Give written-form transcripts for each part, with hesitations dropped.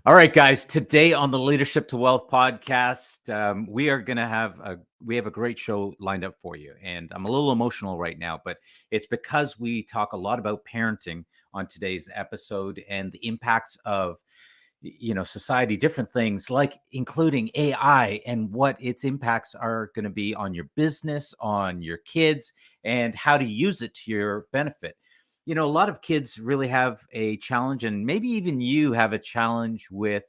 All right, guys. Today on the Leadership to Wealth podcast, we are going to have a great show lined up for you, and I'm a little emotional right now, but it's because we talk a lot about parenting on today's episode and the impacts of society, different things like including AI and what its impacts are going to be on your business, on your kids, and how to use it to your benefit. A lot of kids really have a challenge, and maybe even you have a challenge with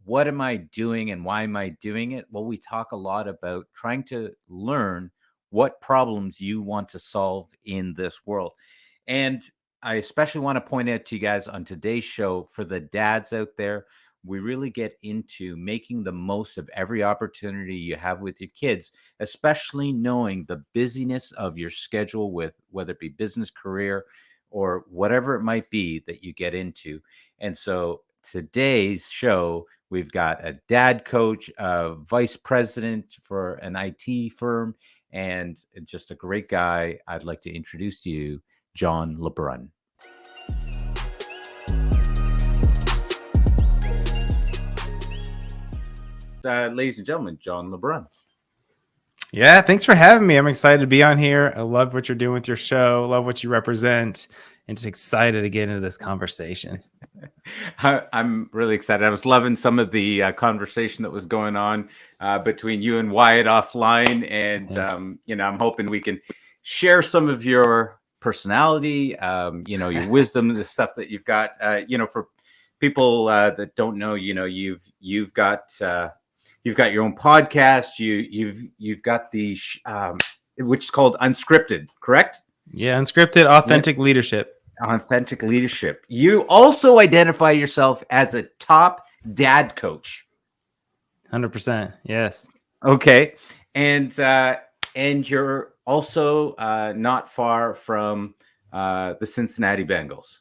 what am I doing and why am I doing it? Well, we talk a lot about trying to learn what problems you want to solve in this world. And I especially want to point out to you guys on today's show, for the dads out there, we really get into making the most of every opportunity you have with your kids, especially knowing the busyness of your schedule with whether it be business, career, or whatever it might be that you get into. And so today's show, we've got a dad coach, a vice president for an IT firm, and just a great guy. I'd like to introduce to you John Lebrun. Ladies and gentlemen, John Lebrun. Yeah, thanks for having me. I'm excited to be on here. I love what you're doing with your show. Love what you represent, and just excited to get into this conversation. I'm really excited. I was loving some of the conversation that was going on between you and Wyatt offline, and yes. I'm hoping we can share some of your personality, your wisdom, the stuff that you've got. For people that don't know, you've got your own podcast. You've got the which is called Unscripted, correct? Yeah, Unscripted Authentic Leadership. Authentic Leadership. You also identify yourself as a top dad coach. 100%. Yes. Okay, and you're also not far from the Cincinnati Bengals.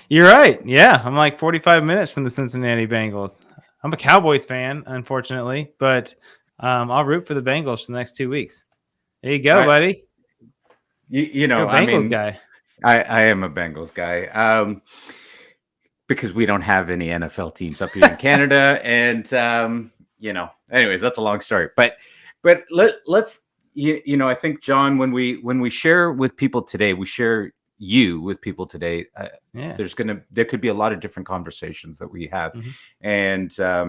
You're right. Yeah, I'm like 45 minutes from the Cincinnati Bengals. I'm a Cowboys fan, unfortunately, but I'll root for the Bengals for the next 2 weeks. There you go, buddy. You're a Bengals guy. I am a Bengals guy because we don't have any NFL teams up here in Canada, and anyways, that's a long story. But let's I think, John, when we share with people today, we share you with people today. There could be a lot of different conversations that we have, and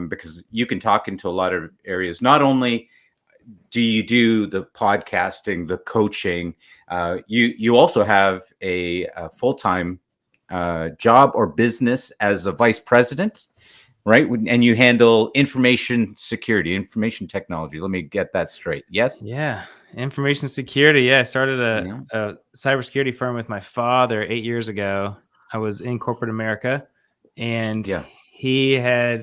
because you can talk into a lot of areas. Not only do you do the podcasting, the coaching, you also have a full-time job or business as a vice president, right? And you handle information security, information technology. Let me get that straight. Yes? Yeah. Information security. Yeah. I started a cybersecurity firm with my father 8 years ago. I was in corporate America, and he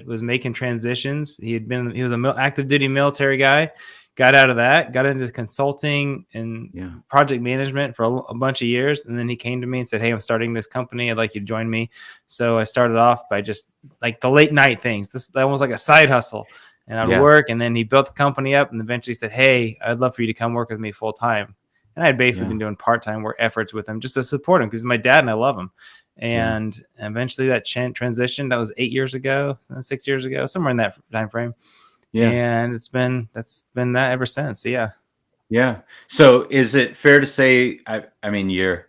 was making transitions. He was an active duty military guy, got out of that, got into consulting and project management for a bunch of years. And then he came to me and said, "Hey, I'm starting this company. I'd like you to join me." So I started off by just like the late night things. That was like a side hustle. And I'd work, and then he built the company up and eventually said, "Hey, I'd love for you to come work with me full time." And I had basically been doing part-time work efforts with him just to support him because he's my dad and I love him. And eventually that transition, that was 8 years ago, 6 years ago, somewhere in that time frame. Yeah. And that's been that ever since. So, yeah. Yeah. So is it fair to say, I mean, you're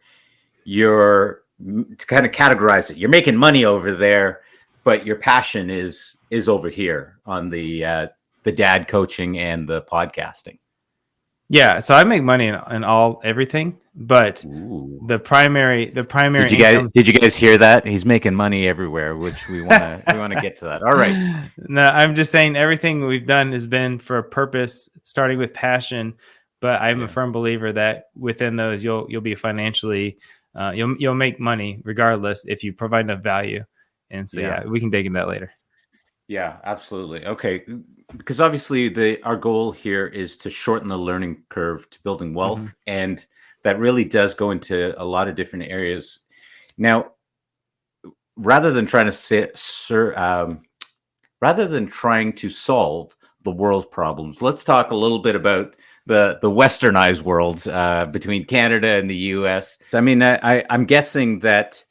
to kind of categorize it, you're making money over there, but your passion is over here on the dad coaching and the podcasting? Yeah, so I make money in everything, but the primary. Did you guys hear that? He's making money everywhere, which we want to get to that. All right. No, I'm just saying everything we've done has been for a purpose, starting with passion. But I'm a firm believer that within those, you'll be financially, you'll make money regardless if you provide enough value. And so we can dig into that later. Yeah, absolutely. Okay. Because obviously our goal here is to shorten the learning curve to building wealth. And that really does go into a lot of different areas. Now, rather than trying to solve the world's problems, let's talk a little bit about the westernized world between Canada and the US. I mean, I'm guessing that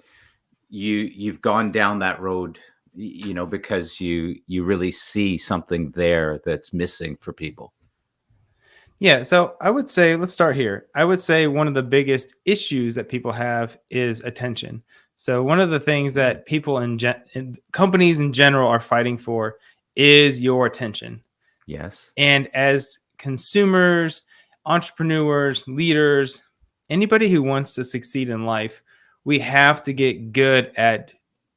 you've gone down that road because you really see something there that's missing for people. Yeah, so I would say, let's start here. I would say one of the biggest issues that people have is attention. So one of the things that people in companies in general are fighting for is your attention. Yes. And as consumers, entrepreneurs, leaders, anybody who wants to succeed in life, we have to get good at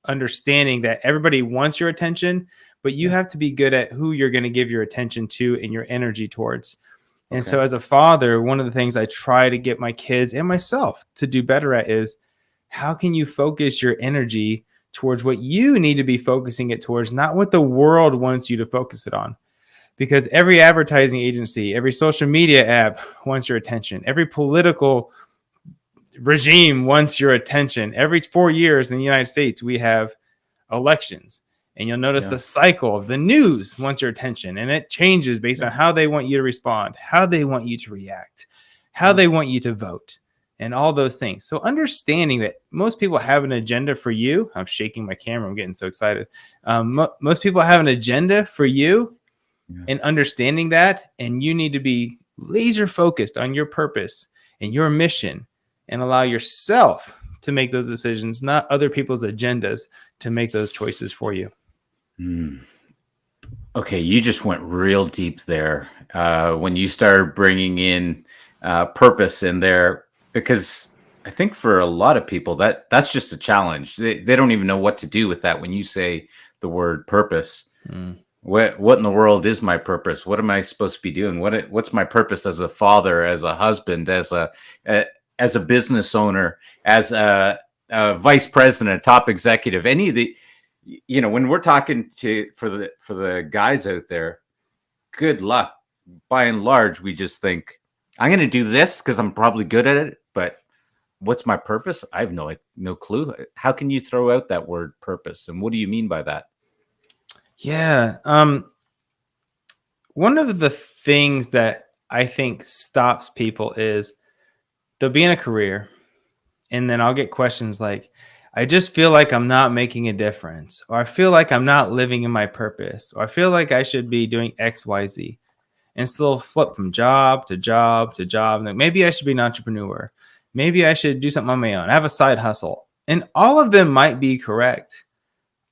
understanding that everybody wants your attention, but you have to be good at who you're going to give your attention to and your energy towards. And so, as a father, one of the things I try to get my kids and myself to do better at is how can you focus your energy towards what you need to be focusing it towards, not what the world wants you to focus it on. Because every advertising agency, every social media app wants your attention. Every political regime wants your attention. Every 4 years in the United States, we have elections. And you'll notice the cycle of the news wants your attention, and it changes based on how they want you to respond, how they want you to react, how they want you to vote, and all those things. So understanding that most people have an agenda for you. I'm shaking my camera. I'm getting so excited. Most people have an agenda for you, and understanding that, and you need to be laser focused on your purpose and your mission, and allow yourself to make those decisions, not other people's agendas to make those choices for you. Okay, you just went real deep there when you started bringing in purpose in there, because I think for a lot of people that's just a challenge. They don't even know what to do with that when you say the word purpose. What in the world is my purpose? What am I supposed to be doing? What's my purpose as a father, as a husband, as a business owner, as a vice president, top executive, any of the, when we're talking for the guys out there, good luck. By and large, we just think, I'm going to do this because I'm probably good at it, but what's my purpose? I have no clue. How can you throw out that word purpose? And what do you mean by that? Yeah. One of the things that I think stops people is they'll be in a career, and then I'll get questions like, I just feel like I'm not making a difference, or I feel like I'm not living in my purpose, or I feel like I should be doing X, Y, Z. And still flip from job to job to job. And maybe I should be an entrepreneur. Maybe I should do something on my own. I have a side hustle. And all of them might be correct.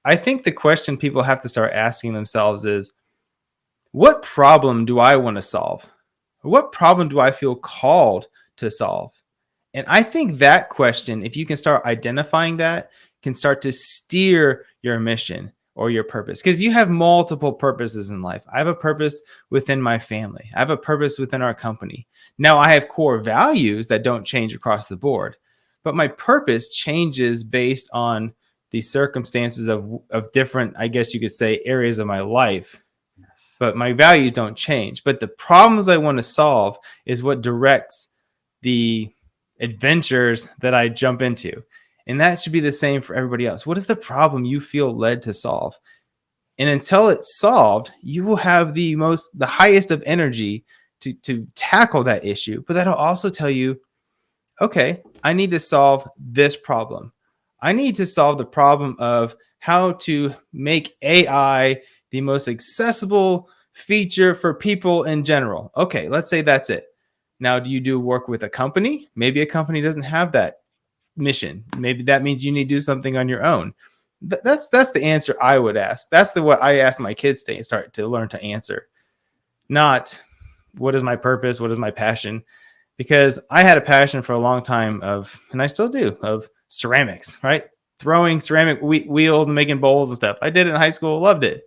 I think the question people have to start asking themselves is, what problem do I want to solve? What problem do I feel called to solve? And I think that question, if you can start identifying that, can start to steer your mission or your purpose, because you have multiple purposes in life. I have a purpose within my family. I have a purpose within our company. Now I have core values that don't change across the board, but my purpose changes based on the circumstances of different, I guess you could say, areas of my life. But my values don't change. But the problems I want to solve is what directs the adventures that I jump into. And that should be the same for everybody else. What is the problem you feel led to solve? And until it's solved, you will have the highest of energy to tackle that issue. But that'll also tell you, okay, I need to solve this problem. I need to solve the problem of how to make AI the most accessible feature for people in general. Okay, let's say that's it. Now, do you do work with a company? Maybe a company doesn't have that mission. Maybe that means you need to do something on your own. That's the answer I would ask. That's what I ask my kids to start to learn to answer. Not what is my purpose? What is my passion? Because I had a passion for a long time and I still do, of ceramics, right? Throwing ceramic wheels and making bowls and stuff. I did it in high school, loved it.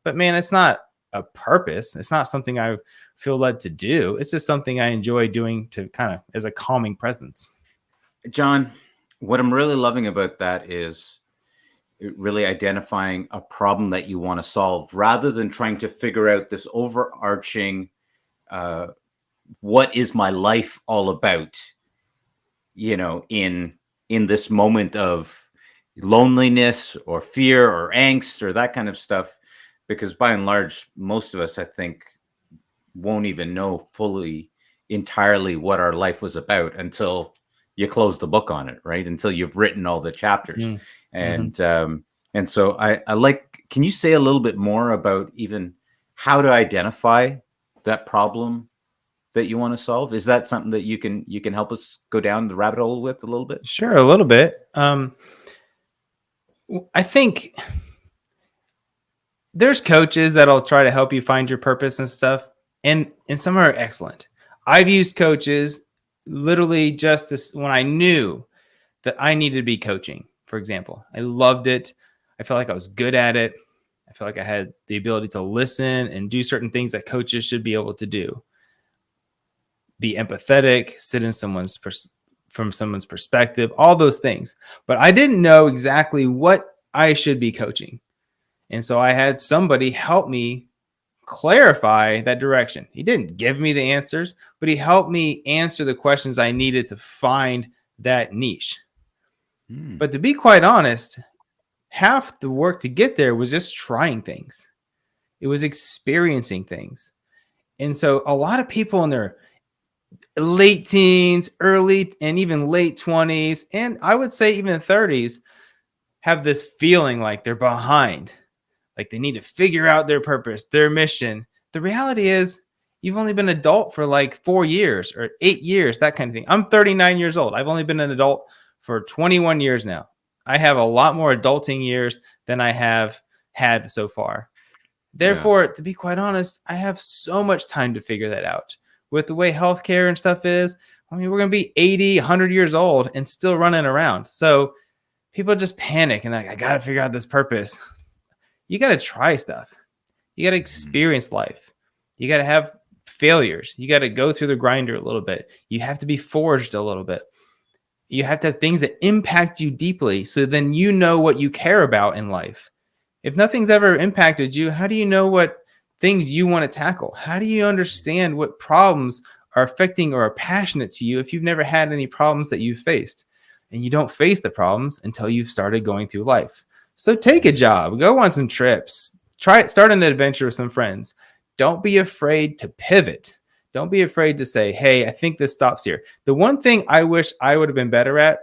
But man, it's not a purpose. It's not something I feel led to do. It's just something I enjoy doing to kind of as a calming presence. John, what I'm really loving about that is really identifying a problem that you want to solve rather than trying to figure out this overarching, what is my life all about, in this moment of loneliness or fear or angst or that kind of stuff. Because by and large, most of us, I think, won't even know entirely what our life was about until you close the book on it, right? Until you've written all the chapters. And And so I like, can you say a little bit more about even how to identify that problem that you want to solve? Is that something that you can help us go down the rabbit hole with a little bit? Sure, a little bit. I think there's coaches that'll try to help you find your purpose and stuff, and some are excellent. I've used coaches literally just when I knew that I needed to be coaching, for example. I loved it. I felt like I was good at it. I felt like I had the ability to listen and do certain things that coaches should be able to do. Be empathetic, sit in from someone's perspective, all those things. But I didn't know exactly what I should be coaching. And so I had somebody help me clarify that direction. He didn't give me the answers, but he helped me answer the questions I needed to find that niche. But to be quite honest, half the work to get there was just trying things. It was experiencing things. And so a lot of people in their late teens, early and even late 20s, and I would say even 30s, have this feeling like they're behind, like they need to figure out their purpose, their mission. The reality is you've only been an adult for like 4 years or 8 years, that kind of thing. I'm 39 years old. I've only been an adult for 21 years now. I have a lot more adulting years than I have had so far. Therefore, to be quite honest, I have so much time to figure that out. With the way healthcare and stuff is, I mean, we're going to be 80, 100 years old and still running around. So people just panic and like, I got to figure out this purpose. You got to try stuff. You got to experience life. You got to have failures. You got to go through the grinder a little bit. You have to be forged a little bit. You have to have things that impact you deeply. So then you know what you care about in life. If nothing's ever impacted you, how do you know what things you want to tackle? How do you understand what problems are affecting or are passionate to you if you've never had any problems that you've faced? And you don't face the problems until you've started going through life. So take a job, go on some trips, start an adventure with some friends. Don't be afraid to pivot. Don't be afraid to say, hey, I think this stops here. The one thing I wish I would have been better at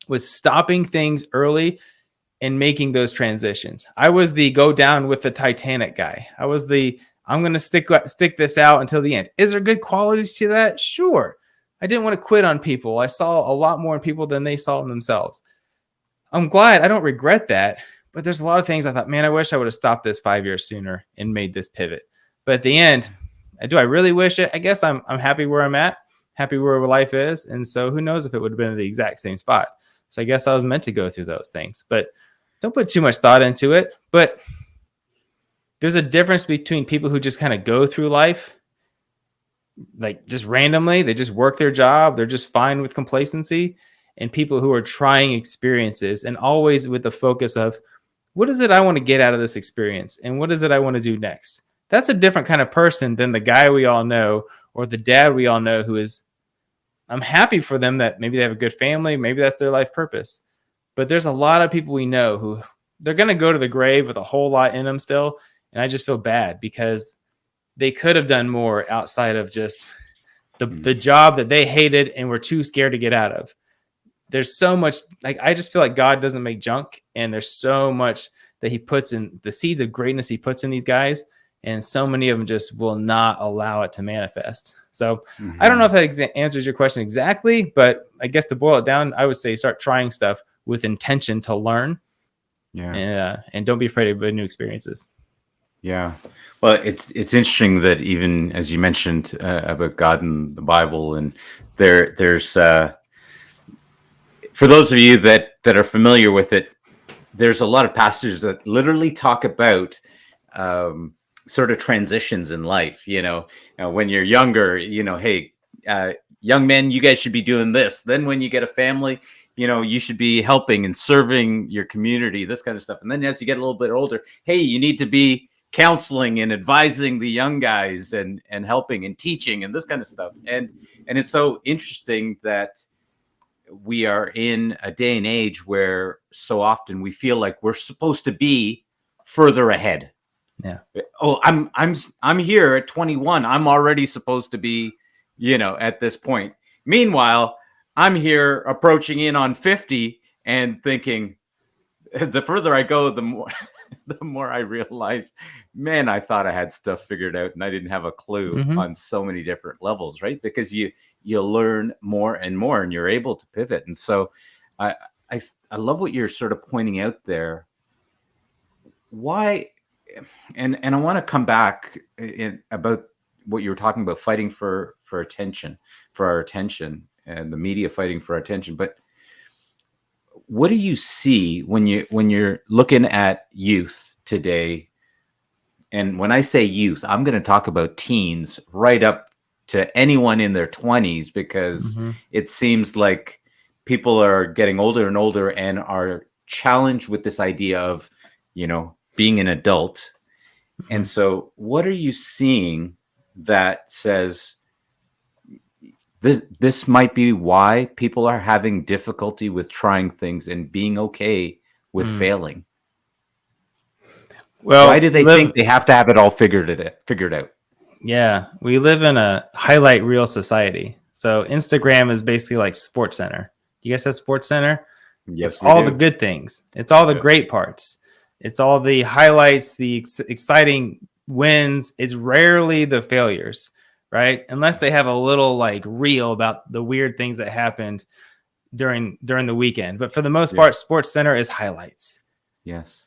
was stopping things early and making those transitions. I was the go down with the Titanic guy. I was I'm going to stick this out until the end. Is there good qualities to that? Sure. I didn't want to quit on people. I saw a lot more in people than they saw in themselves. I'm glad. I don't regret that. But there's a lot of things I thought, man, I wish I would have stopped this 5 years sooner and made this pivot. But at the end, do I really wish it? I guess I'm happy where I'm at, happy where life is. And so who knows if it would have been in the exact same spot. So I guess I was meant to go through those things. But don't put too much thought into it. But there's a difference between people who just kind of go through life, like just randomly, they just work their job, they're just fine with complacency, and people who are trying experiences and always with the focus of, what is it I want to get out of this experience? And what is it I want to do next? That's a different kind of person than the guy we all know or the dad we all know who is, I'm happy for them that maybe they have a good family, maybe that's their life purpose. But there's a lot of people we know who they're going to go to the grave with a whole lot in them still. And I just feel bad because they could have done more outside of just the job that they hated and were too scared to get out of. There's so much, like, I just feel like God doesn't make junk. And there's so much that he puts in, the seeds of greatness he puts in these guys. And so many of them just will not allow it to manifest. So I don't know if that answers your question exactly, but I guess to boil it down, I would say start trying stuff with intention to learn. And don't be afraid of new experiences. Yeah. Well, it's interesting that even as you mentioned about God and the Bible, and there's for those of you that are familiar with it, there's a lot of passages that literally talk about sort of transitions in life. You know, when you're younger, hey, young men, you guys should be doing this. Then when you get a family, you should be helping and serving your community, this kind of stuff. And then as you get a little bit older, hey, you need to be counseling and advising the young guys and helping and teaching and this kind of stuff. And it's so interesting that we are in a day and age where so often we feel like we're supposed to be further ahead. Yeah. Oh, I'm here at 21. I'm already supposed to be, at this point. Meanwhile, I'm here approaching in on 50 and thinking, the further I go, the more the more I realize, man, I thought I had stuff figured out and I didn't have a clue Mm-hmm. on so many different levels, right? Because you learn more and more and you're able to pivot. And so I I love what you're sort of pointing out there. Why and I want to come back in about what you were talking about, fighting for attention, for our attention, and the media fighting for our attention. But what do you see when you're looking at youth today? And when I say youth, I'm going to talk about teens right up to anyone in their 20s, because Mm-hmm. it seems like people are getting older and older and are challenged with this idea of, being an adult. Mm-hmm. And so what are you seeing that says this might be why people are having difficulty with trying things and being okay with failing? Why Well, do they think they have to have it all figured out? Yeah, we live in a highlight reel society. So Instagram is basically like Sports Center. You guys have Sports Center? It's Yes, we all the do. good things. It's all the Yeah. great parts. It's all the highlights, the exciting wins. It's rarely the failures, right? Unless they have a little like reel about the weird things that happened during the weekend. But for the most part, Sports Center is highlights. Yes.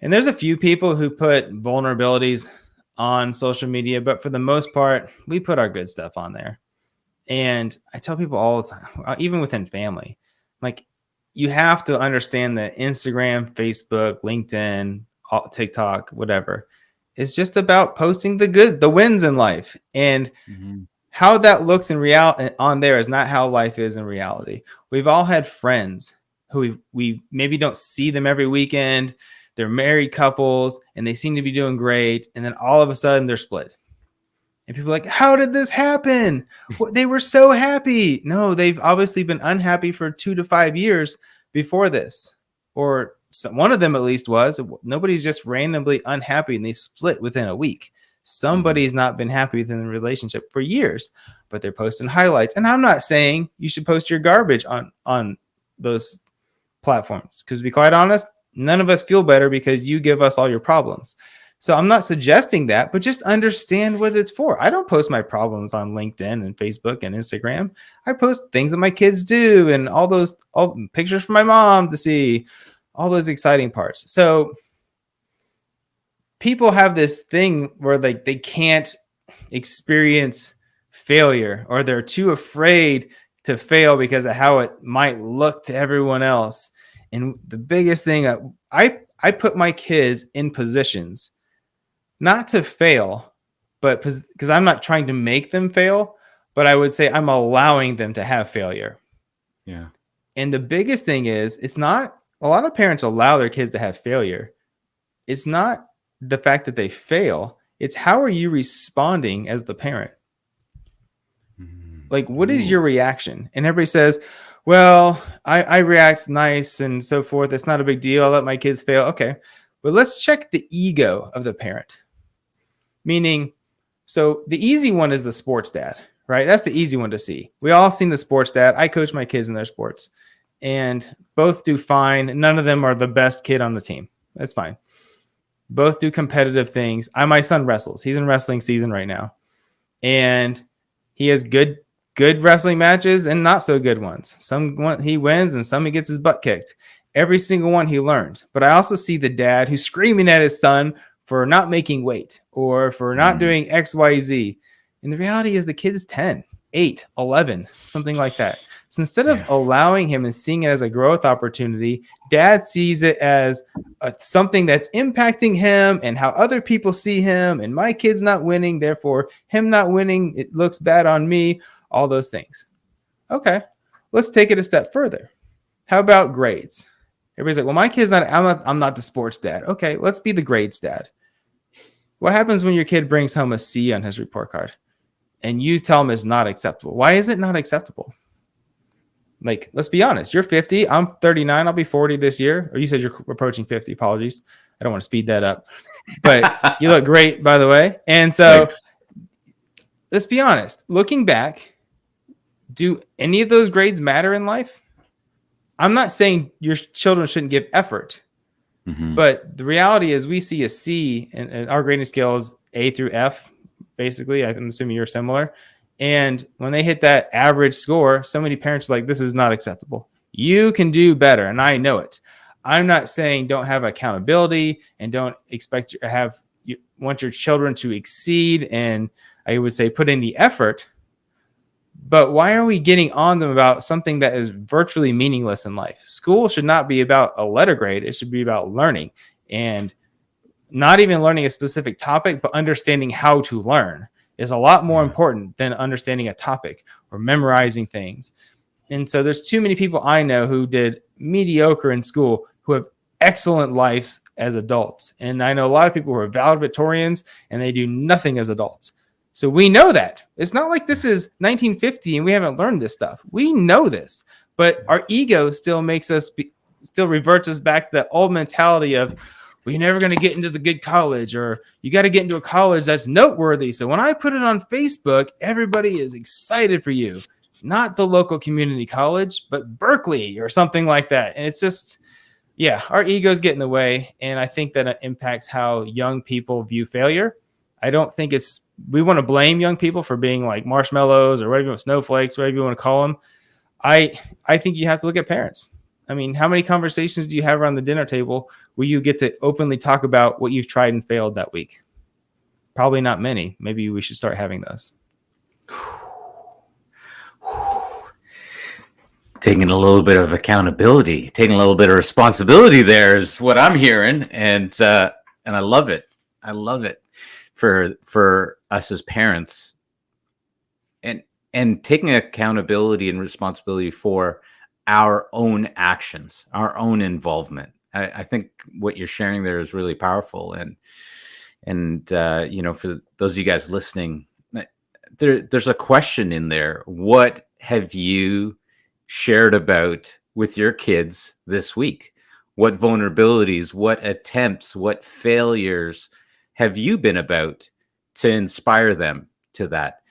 And there's a few people who put vulnerabilities on social media, but for the most part, we put our good stuff on there. And I tell people all the time, even within family, like, you have to understand that Instagram, Facebook, LinkedIn, TikTok, whatever, it's just about posting the wins in life. And how that looks in reality on there is not how life is in reality. We've all had friends who we maybe don't see them every weekend. They're married couples and they seem to be doing great. And then all of a sudden they're split. And people are like, how did this happen? They were so happy. No, they've obviously been unhappy for 2 to 5 years before this. Or one of them at least was. Nobody's just randomly unhappy and they split within a week. Somebody's not been happy within the relationship for years, but they're posting highlights. And I'm not saying you should post your garbage on those platforms, because to be quite honest, none of us feel better because you give us all your problems. So I'm not suggesting that, but just understand what it's for. I don't post my problems on LinkedIn and Facebook and Instagram. I post things that my kids do and all pictures for my mom to see, all those exciting parts. So people have this thing where they can't experience failure, or they're too afraid to fail because of how it might look to everyone else. And the biggest thing, I put my kids in positions not to fail, but because I'm not trying to make them fail, but I would say I'm allowing them to have failure. Yeah. And the biggest thing is, it's not, a lot of parents allow their kids to have failure. It's not the fact that they fail. It's how are you responding as the parent? Like, what is your reaction? And everybody says, well, I react nice and so forth. It's not a big deal. I'll let my kids fail. Okay. But let's check the ego of the parent. Meaning, so the easy one is the sports dad, right? That's the easy one to see. We all seen the sports dad. I coach my kids in their sports and both do fine. None of them are the best kid on the team. That's fine. Both do competitive things. My son wrestles. He's in wrestling season right now. And he has good wrestling matches and not so good ones. Some he wins and some he gets his butt kicked. Every single one he learns. But I also see the dad who's screaming at his son for not making weight or for not doing XYZ. And the reality is the kid is 10, 8, 11, something like that. So instead of allowing him and seeing it as a growth opportunity, dad sees it as something that's impacting him and how other people see him, and my kid's not winning, therefore him not winning, it looks bad on me, all those things. Okay, let's take it a step further. How about grades? Everybody's like, well, my kid's I'm not the sports dad. Okay, let's be the grades dad. What happens when your kid brings home a C on his report card and you tell him it's not acceptable? Why is it not acceptable? Like, let's be honest. You're 50. I'm 39. I'll be 40 this year. Or you said you're approaching 50. Apologies. I don't want to speed that up. But you look great, by the way. And so let's be honest. Looking back, do any of those grades matter in life? I'm not saying your children shouldn't give effort. Mm-hmm. But the reality is we see a C, and our grading scale is A through F, basically. I'm assuming you're similar. And when they hit that average score, so many parents are like, this is not acceptable. You can do better. And I know it. I'm not saying don't have accountability and don't expect you want your children to exceed. And I would say put in the effort. But why are we getting on them about something that is virtually meaningless in life? School should not be about a letter grade. It should be about learning, and not even learning a specific topic, but understanding how to learn is a lot more important than understanding a topic or memorizing things. And so there's too many people I know who did mediocre in school who have excellent lives as adults. And I know a lot of people who are valedictorians and they do nothing as adults. So we know that. It's not like this is 1950 and we haven't learned this stuff. We know this, but our ego still still reverts us back to that old mentality of, well, you're never going to get into the good college, or you got to get into a college that's noteworthy. So when I put it on Facebook, everybody is excited for you. Not the local community college, but Berkeley or something like that. And it's just, yeah, our egos get in the way. And I think that it impacts how young people view failure. I don't think we want to blame young people for being like marshmallows or whatever, snowflakes, whatever you want to call them. I think you have to look at parents. I mean, how many conversations do you have around the dinner table where you get to openly talk about what you've tried and failed that week? Probably not many. Maybe we should start having those. Taking a little bit of accountability, taking a little bit of responsibility there is what I'm hearing. And I love it. I love it for us as parents, and taking accountability and responsibility for our own actions, our own involvement. I think what you're sharing there is really powerful. And for those of you guys listening, there's a question in there. What have you shared about with your kids this week? What vulnerabilities, what attempts, what failures have you been about to inspire them to that?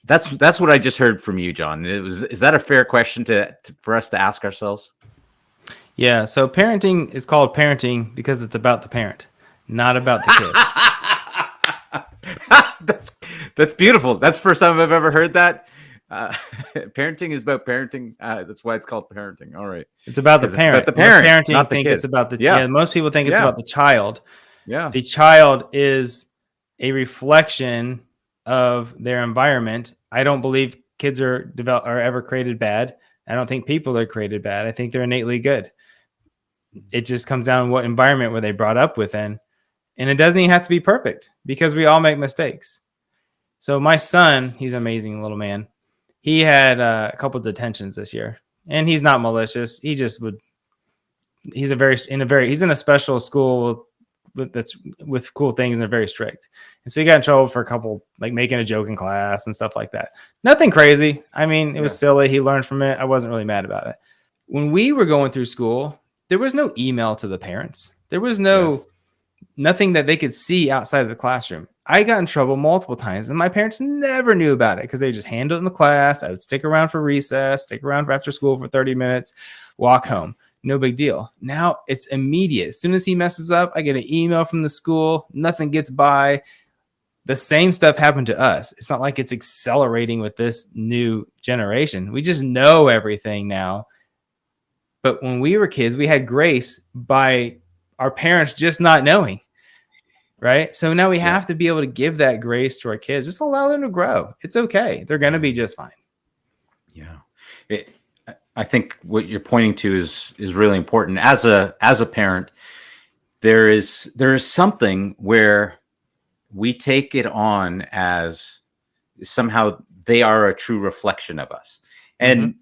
That's what I just heard from you, John. Is that a fair question for us to ask ourselves? Yeah. So parenting is called parenting because it's about the parent, not about the kid. That's beautiful. That's the first time I've ever heard that. Parenting is about parenting. That's why it's called parenting. All right. It's about the parent. About the parent, most parenting not the think kid. It's about the yeah. Most people think it's about the child. Yeah. The child is a reflection of their environment. I don't believe kids are ever created bad. I don't think people are created bad. I think they're innately good. It just comes down to what environment were they brought up within. And it doesn't even have to be perfect because we all make mistakes. So my son, he's an amazing little man. He had a couple of detentions this year, and he's not malicious. He just he's in a special school with cool things, and they're very strict. And so he got in trouble for a couple, like making a joke in class and stuff like that. Nothing crazy. I mean, it was silly. He learned from it. I wasn't really mad about it. When we were going through school, there was no email to the parents. There was nothing that they could see outside of the classroom. I got in trouble multiple times, and my parents never knew about it because they just handled it in the class. I would stick around for recess, stick around for after school for 30 minutes, walk home. No big deal. Now it's immediate. As soon as he messes up, I get an email from the school. Nothing gets by. The same stuff happened to us. It's not like it's accelerating with this new generation. We just know everything now. But when we were kids, we had grace by our parents just not knowing. Right. So now we have to be able to give that grace to our kids. Just allow them to grow. It's okay. They're going to be just fine. Yeah. I think what you're pointing to is really important. As a parent, there is something where we take it on as somehow they are a true reflection of us. And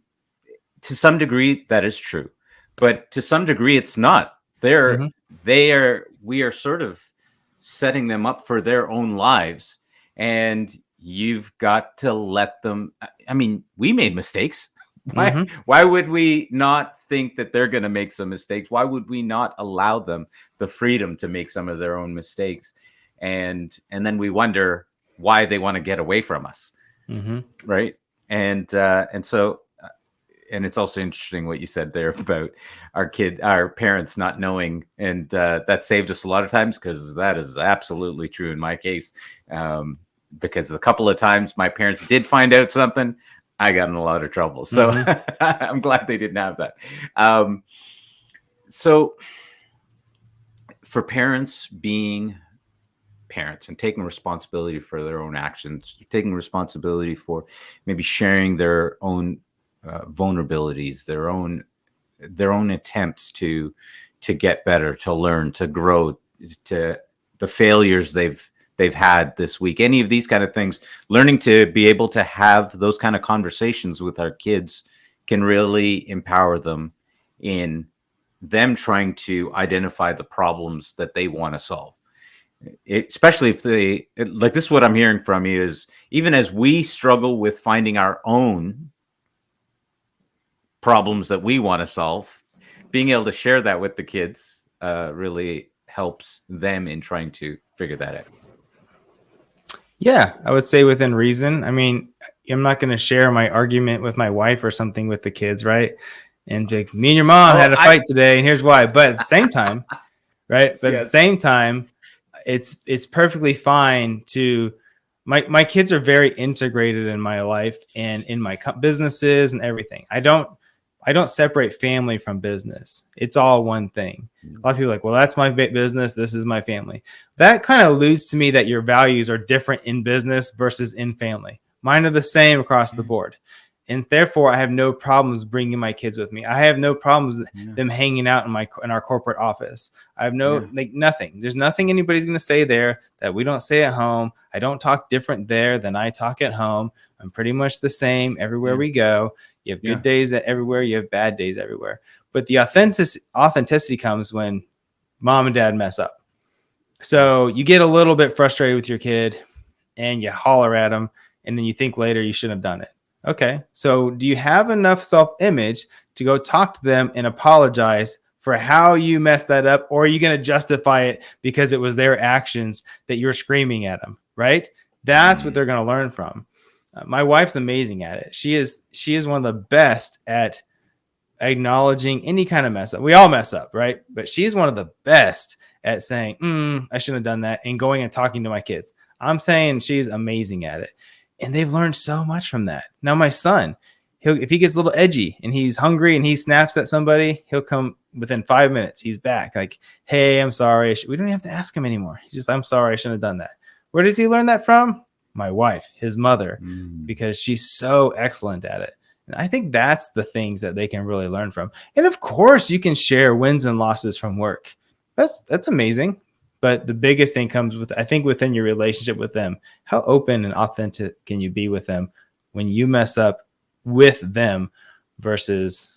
to some degree that is true, but to some degree it's not. We are sort of setting them up for their own lives, and you've got to let them. I mean, we made mistakes. Why would we not think that they're going to make some mistakes? Why would we not allow them the freedom to make some of their own mistakes? And then we wonder why they want to get away from us. Right. And so and it's also interesting what you said there about our parents not knowing, and that saved us a lot of times, because that is absolutely true in my case. Because the couple of times my parents did find out something, I got in a lot of trouble. So I'm glad they didn't have that. So for parents being parents and taking responsibility for their own actions, taking responsibility for maybe sharing their own vulnerabilities, their own attempts to get better, to learn, to grow, to the failures they've had this week, any of these kind of things, learning to be able to have those kind of conversations with our kids can really empower them in them trying to identify the problems that they want to solve. Especially if like, this is what I'm hearing from you, is even as we struggle with finding our own problems that we want to solve, being able to share that with the kids really helps them in trying to figure that out. Yeah, I would say within reason. I mean, I'm not going to share my argument with my wife or something with the kids, right? And like, me and your mom had a fight today, and here's why. But at the same time, right? But at the same time, it's perfectly fine to my kids are very integrated in my life and in my businesses and everything. I don't separate family from business. It's all one thing. A lot of people are like, well, that's my business, this is my family. That kind of alludes to me that your values are different in business versus in family. Mine are the same across the board. And therefore, I have no problems bringing my kids with me. I have no problems them hanging out in our corporate office. I have nothing. There's nothing anybody's going to say there that we don't say at home. I don't talk different there than I talk at home. I'm pretty much the same everywhere we go. You have good days everywhere. You have bad days everywhere. But the authenticity comes when mom and dad mess up. So you get a little bit frustrated with your kid and you holler at them, and then you think later you shouldn't have done it. Okay, so do you have enough self-image to go talk to them and apologize for how you messed that up? Or are you going to justify it because it was their actions that you're screaming at them, right? That's what they're going to learn from. My wife's amazing at it. She is one of the best at acknowledging any kind of mess up. We all mess up, right? But she's one of the best at saying, I shouldn't have done that, and going and talking to my kids. I'm saying she's amazing at it. And they've learned so much from that. Now, my son, if he gets a little edgy and he's hungry and he snaps at somebody, he'll come within 5 minutes. He's back. Like, hey, I'm sorry. We don't even have to ask him anymore. He's just, I'm sorry, I shouldn't have done that. Where does he learn that from? My wife, his mother, because she's so excellent at it. And I think that's the things that they can really learn from. And of course, you can share wins and losses from work. That's amazing. But the biggest thing comes with, I think, within your relationship with them. How open and authentic can you be with them when you mess up with them versus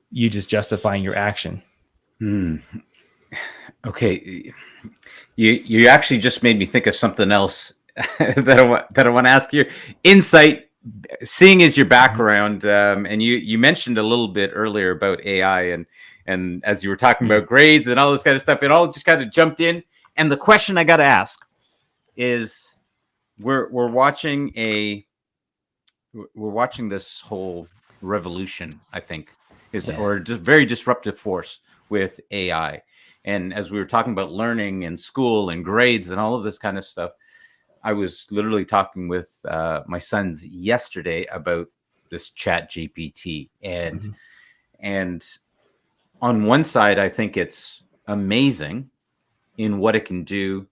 you just justifying your action? Okay. You actually just made me think of something else that I want to ask you. Insight, seeing is your background, and you mentioned a little bit earlier about AI, and as you were talking about grades and all this kind of stuff, it all just kind of jumped in. And the question I got to ask is, we're watching this whole revolution, I think, or just very disruptive force with AI. And as we were talking about learning and school and grades and all of this kind of stuff, I was literally talking with my sons yesterday about this Chat GPT, and on one side, I think it's amazing in what it can do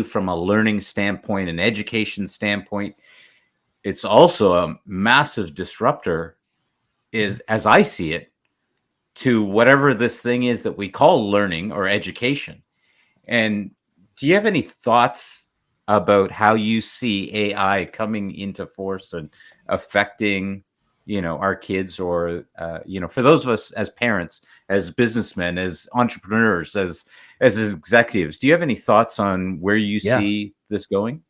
from a learning standpoint, an education standpoint. It's also a massive disruptor, as I see it, to whatever this thing is that we call learning or education. And do you have any thoughts about how you see AI coming into force and affecting, our kids, or, for those of us as parents, as businessmen, as entrepreneurs, as executives? Do you have any thoughts on where you see this going?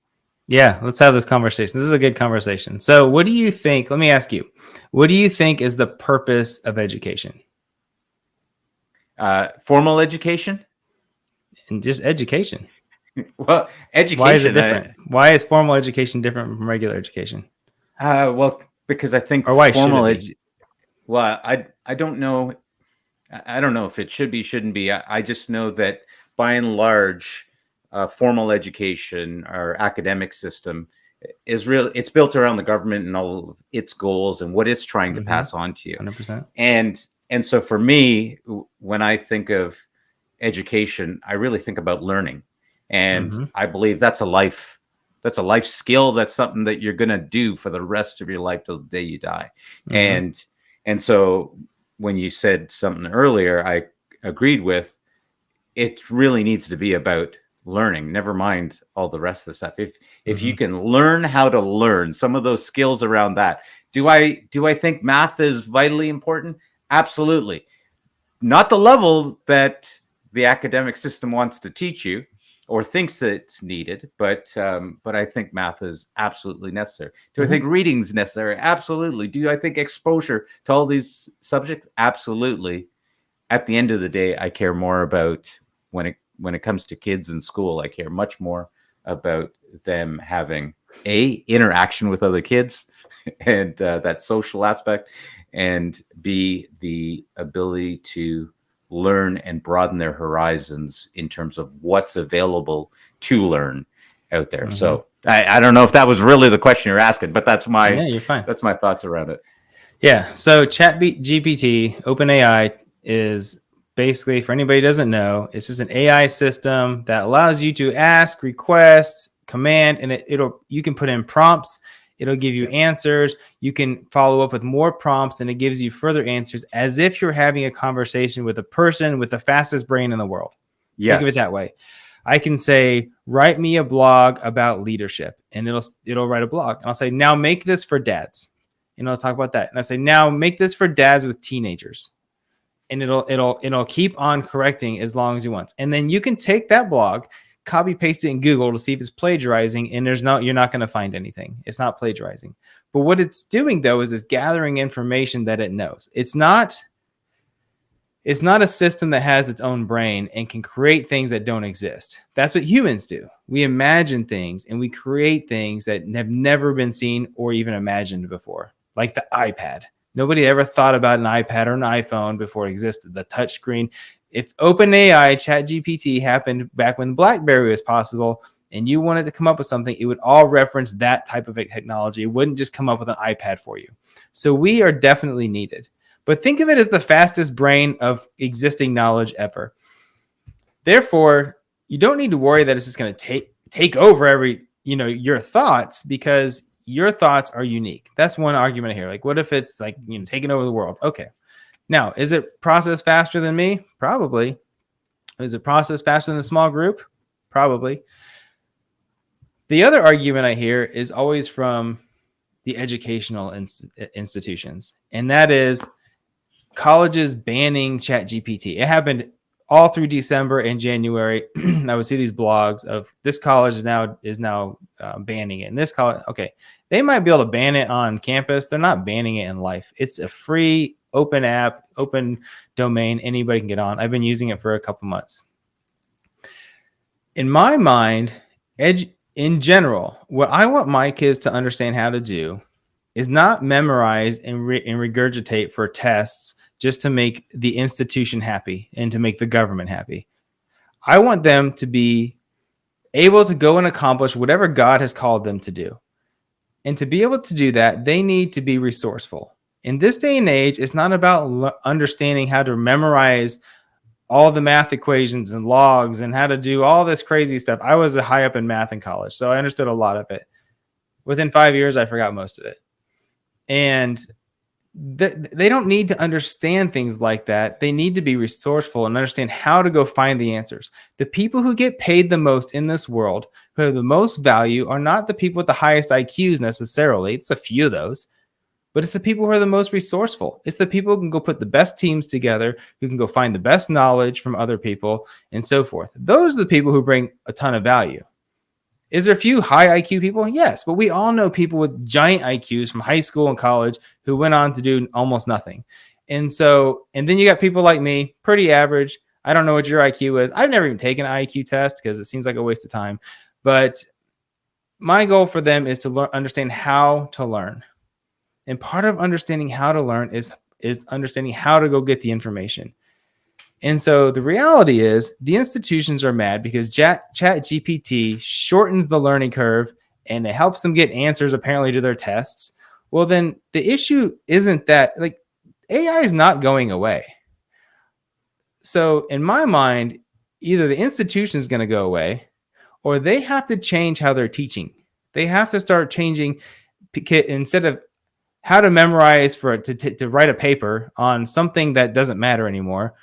Yeah, let's have this conversation. This is a good conversation. So what do you think? Let me ask you, what do you think is the purpose of education? Formal education? And just education. Well, education. Why is it different? Why is formal education different from regular education? Well, because I think formal Well, I don't know. I don't know if it should be, shouldn't be. I just know that by and large, formal education, our academic system is real. It's built around the government and all of its goals and what it's trying to pass on to you. 100%. And so for me, when I think of education, I really think about learning, and I believe that's a life skill. That's something that you're going to do for the rest of your life till the day you die. And so when you said something earlier, I agreed with. It really needs to be about learning. Never mind all the rest of the stuff. If you can learn how to learn some of those skills around that, do I think math is vitally important? Absolutely. Not the level that the academic system wants to teach you or thinks that it's needed, but I think math is absolutely necessary. Do I think reading's necessary? Absolutely. Do I think exposure to all these subjects? Absolutely. At the end of the day, I care more about when it comes to kids in school. I care much more about them having interaction with other kids and that social aspect, and B, the ability to learn and broaden their horizons in terms of what's available to learn out there. So I don't know if that was really the question you're asking, but that's my thoughts around it. Yeah. So ChatGPT, OpenAI, is basically, for anybody who doesn't know, it's just an AI system that allows you to ask, request, command, and you can put in prompts. It'll give you answers. You can follow up with more prompts, and it gives you further answers as if you're having a conversation with a person with the fastest brain in the world. Think of it that way. I can say, write me a blog about leadership, and it'll write a blog. And I'll say, now make this for dads. And it'll talk about that. And I say, now make this for dads with teenagers. And it'll keep on correcting as long as you want. And then you can take that blog, copy paste it in Google to see if it's plagiarizing, and you're not going to find anything. It's not plagiarizing. But what it's doing though is it's gathering information that it knows. It's not a system that has its own brain and can create things that don't exist. That's what humans do. We imagine things and we create things that have never been seen or even imagined before, like the iPad. Nobody ever thought about an iPad or an iPhone before it existed. The touchscreen. If OpenAI, ChatGPT happened back when BlackBerry was possible, and you wanted to come up with something, it would all reference that type of technology. It wouldn't just come up with an iPad for you. So we are definitely needed. But think of it as the fastest brain of existing knowledge ever. Therefore, you don't need to worry that it's just going to take over your thoughts, because your thoughts are unique. That's one argument here. Like, what if it's like, taking over the world? Okay. Now, is it processed faster than me? Probably. Is it processed faster than a small group? Probably. The other argument I hear is always from the educational institutions, and that is colleges banning ChatGPT. It happened all through December and January. I would see these blogs of this college is now banning it. And this college, okay, they might be able to ban it on campus. They're not banning it in life. It's a free open app, open domain. Anybody can get on. I've been using it for a couple months. In my mind, in general, what I want my kids to understand how to do is not memorize and regurgitate for tests just to make the institution happy and to make the government happy. I want them to be able to go and accomplish whatever God has called them to do. And to be able to do that, they need to be resourceful. In this day and age, it's not about understanding how to memorize all the math equations and logs and how to do all this crazy stuff. I was high up in math in college, so I understood a lot of it. Within 5 years, I forgot most of it. And they don't need to understand things like that. They need to be resourceful and understand how to go find the answers. The people who get paid the most in this world, who have the most value, are not the people with the highest IQs necessarily. It's a few of those, but it's the people who are the most resourceful. It's the people who can go put the best teams together, who can go find the best knowledge from other people, and so forth. Those are the people who bring a ton of value. Is there a few high IQ people? Yes, but we all know people with giant IQs from high school and college who went on to do almost nothing. And then you got people like me, pretty average. I don't know what your IQ is. I've never even taken an IQ test because it seems like a waste of time. But my goal for them is to understand how to learn. And part of understanding how to learn is is understanding how to go get the information. And so the reality is the institutions are mad because Chat GPT shortens the learning curve and it helps them get answers apparently to their tests. Well, then the issue isn't that, like, AI is not going away. So in my mind, either the institution is going to go away or they have to change how they're teaching. They have to start changing, instead of how to memorize to write a paper on something that doesn't matter anymore.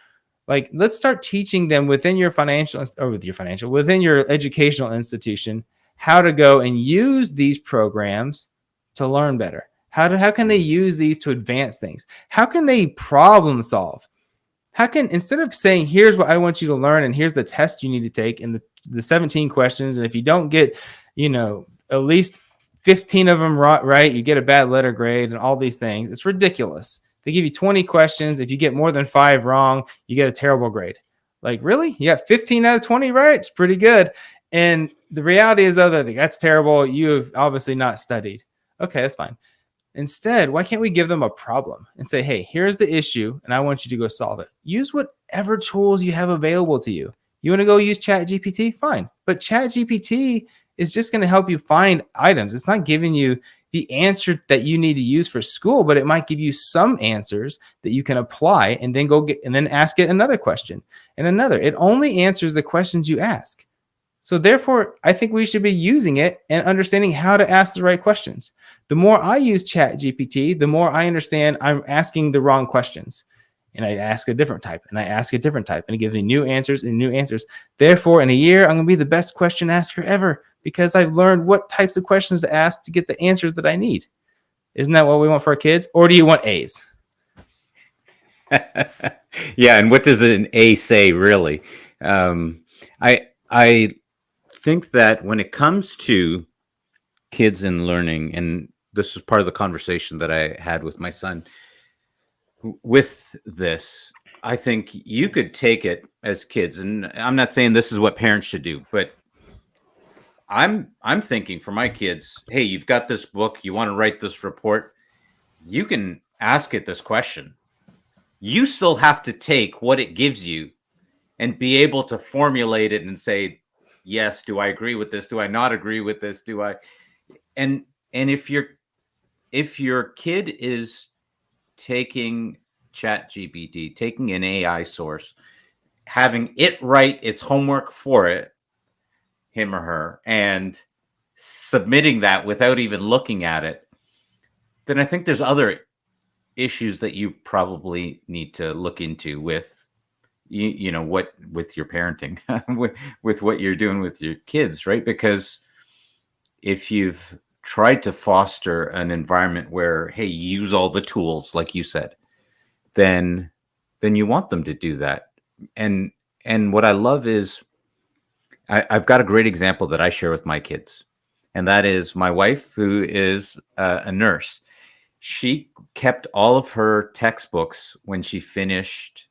Like, let's start teaching them within your within your educational institution, how to go and use these programs to learn better. How can they use these to advance things? How can they problem solve? How can, instead of saying, here's what I want you to learn and here's the test you need to take and the 17 questions, and if you don't get, at least 15 of them right, you get a bad letter grade and all these things. It's ridiculous. They give you 20 questions. If you get more than 5 wrong, you get a terrible grade. Like, really? You got 15 out of 20 right? It's pretty good. And the reality is, though, that's terrible. You have obviously not studied. Okay, that's fine. Instead, why can't we give them a problem and say, hey, here's the issue, and I want you to go solve it. Use whatever tools you have available to you. You want to go use Chat GPT? Fine. But Chat GPT is just going to help you find items. It's not giving you the answer that you need to use for school, but it might give you some answers that you can apply and then then ask it another question and another. It only answers the questions you ask. So therefore, I think we should be using it and understanding how to ask the right questions. The more I use Chat GPT, the more I understand I'm asking the wrong questions. And I ask a different type, and I ask a different type, and it gives me new answers and new answers. Therefore, in a year, I'm going to be the best question asker ever because I've learned what types of questions to ask to get the answers that I need. Isn't that what we want for our kids? Or do you want A's? Yeah, and what does an A say, really? I think that when it comes to kids and learning, and this was part of the conversation that I had with my son with this, I think you could take it as kids, and I'm not saying this is what parents should do, but I'm thinking for my kids, hey, you've got this book, you want to write this report, you can ask it this question. You still have to take what it gives you and be able to formulate it and say, yes, do I agree with this? Do I not agree with this? Do I? And if your kid is taking Chat GPT, taking an AI source, having it write its homework for him or her, and submitting that without even looking at it, then I think there's other issues that you probably need to look into with what with your parenting, with what you're doing with your kids, right? Because if you've tried to foster an environment where, hey, use all the tools, like you said, then you want them to do that. And what I love is I've got a great example that I share with my kids, and that is my wife, who is a nurse. She kept all of her textbooks when she finished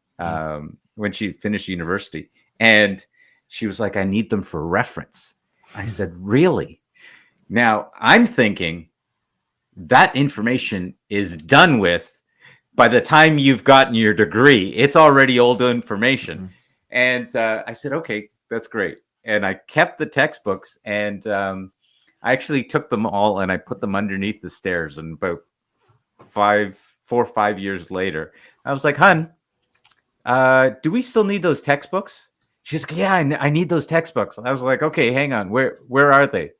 university, and she was like, I need them for reference. I said, really? Now I'm thinking that information is done with by the time you've gotten your degree. It's already old information. Mm-hmm. And I said, okay, that's great. And I kept the textbooks, and I actually took them all and I put them underneath the stairs. And about 4 or 5 years later, I was like, hun, do we still need those textbooks? She's like, yeah, I need those textbooks. I was like, okay, hang on. Where are they?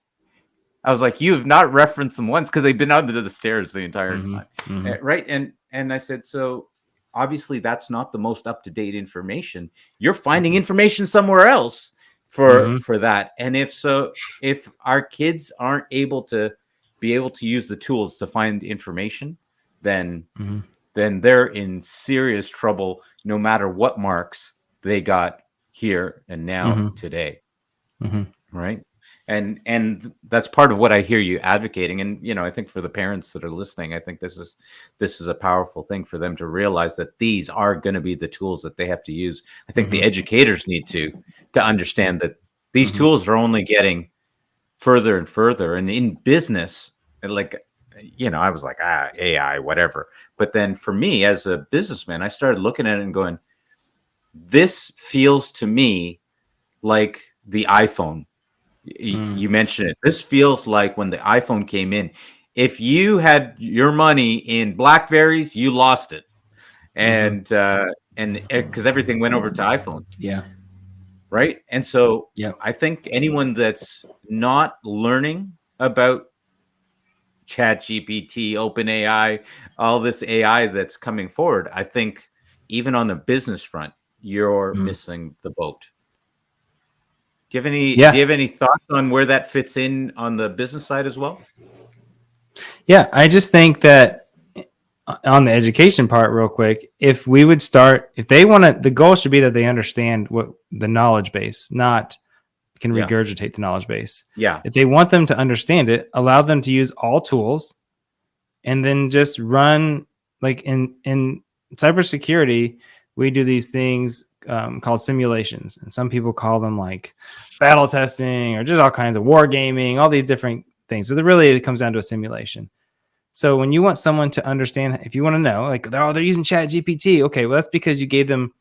I was like, you have not referenced them once, because they've been under the stairs the entire time. Mm-hmm. Right. And I said, so obviously that's not the most up-to-date information. You're finding information somewhere else for that. And if our kids aren't able to use the tools to find information, then they're in serious trouble, no matter what marks they got here and now today. Right. And that's part of what I hear you advocating. And, I think for the parents that are listening, I think this is a powerful thing for them to realize that these are going to be the tools that they have to use. I think the educators need to understand that these tools are only getting further and further. And in business, like I was like, AI, whatever. But then for me as a businessman, I started looking at it and going, this feels to me like the iPhone. You mentioned it. This feels like when the iPhone came in. If you had your money in Blackberries, you lost it, and because everything went over to iPhone. Yeah. Right. And so Yeah. I think anyone that's not learning about Chat GPT, OpenAI, all this AI that's coming forward, I think even on the business front, you're missing the boat. Do you have any thoughts on where that fits in on the business side as well? Yeah, I just think that on the education part, real quick, if we would start, if they want to, the goal should be that they understand what the knowledge base, not can regurgitate the knowledge base. Yeah. If they want them to understand it, allow them to use all tools, and then just run like in cybersecurity. We do these things called simulations, and some people call them like battle testing or just all kinds of war gaming, all these different things. But really, it comes down to a simulation. So when you want someone to understand, if you want to know, like, they're using Chat GPT, okay, well, that's because you gave them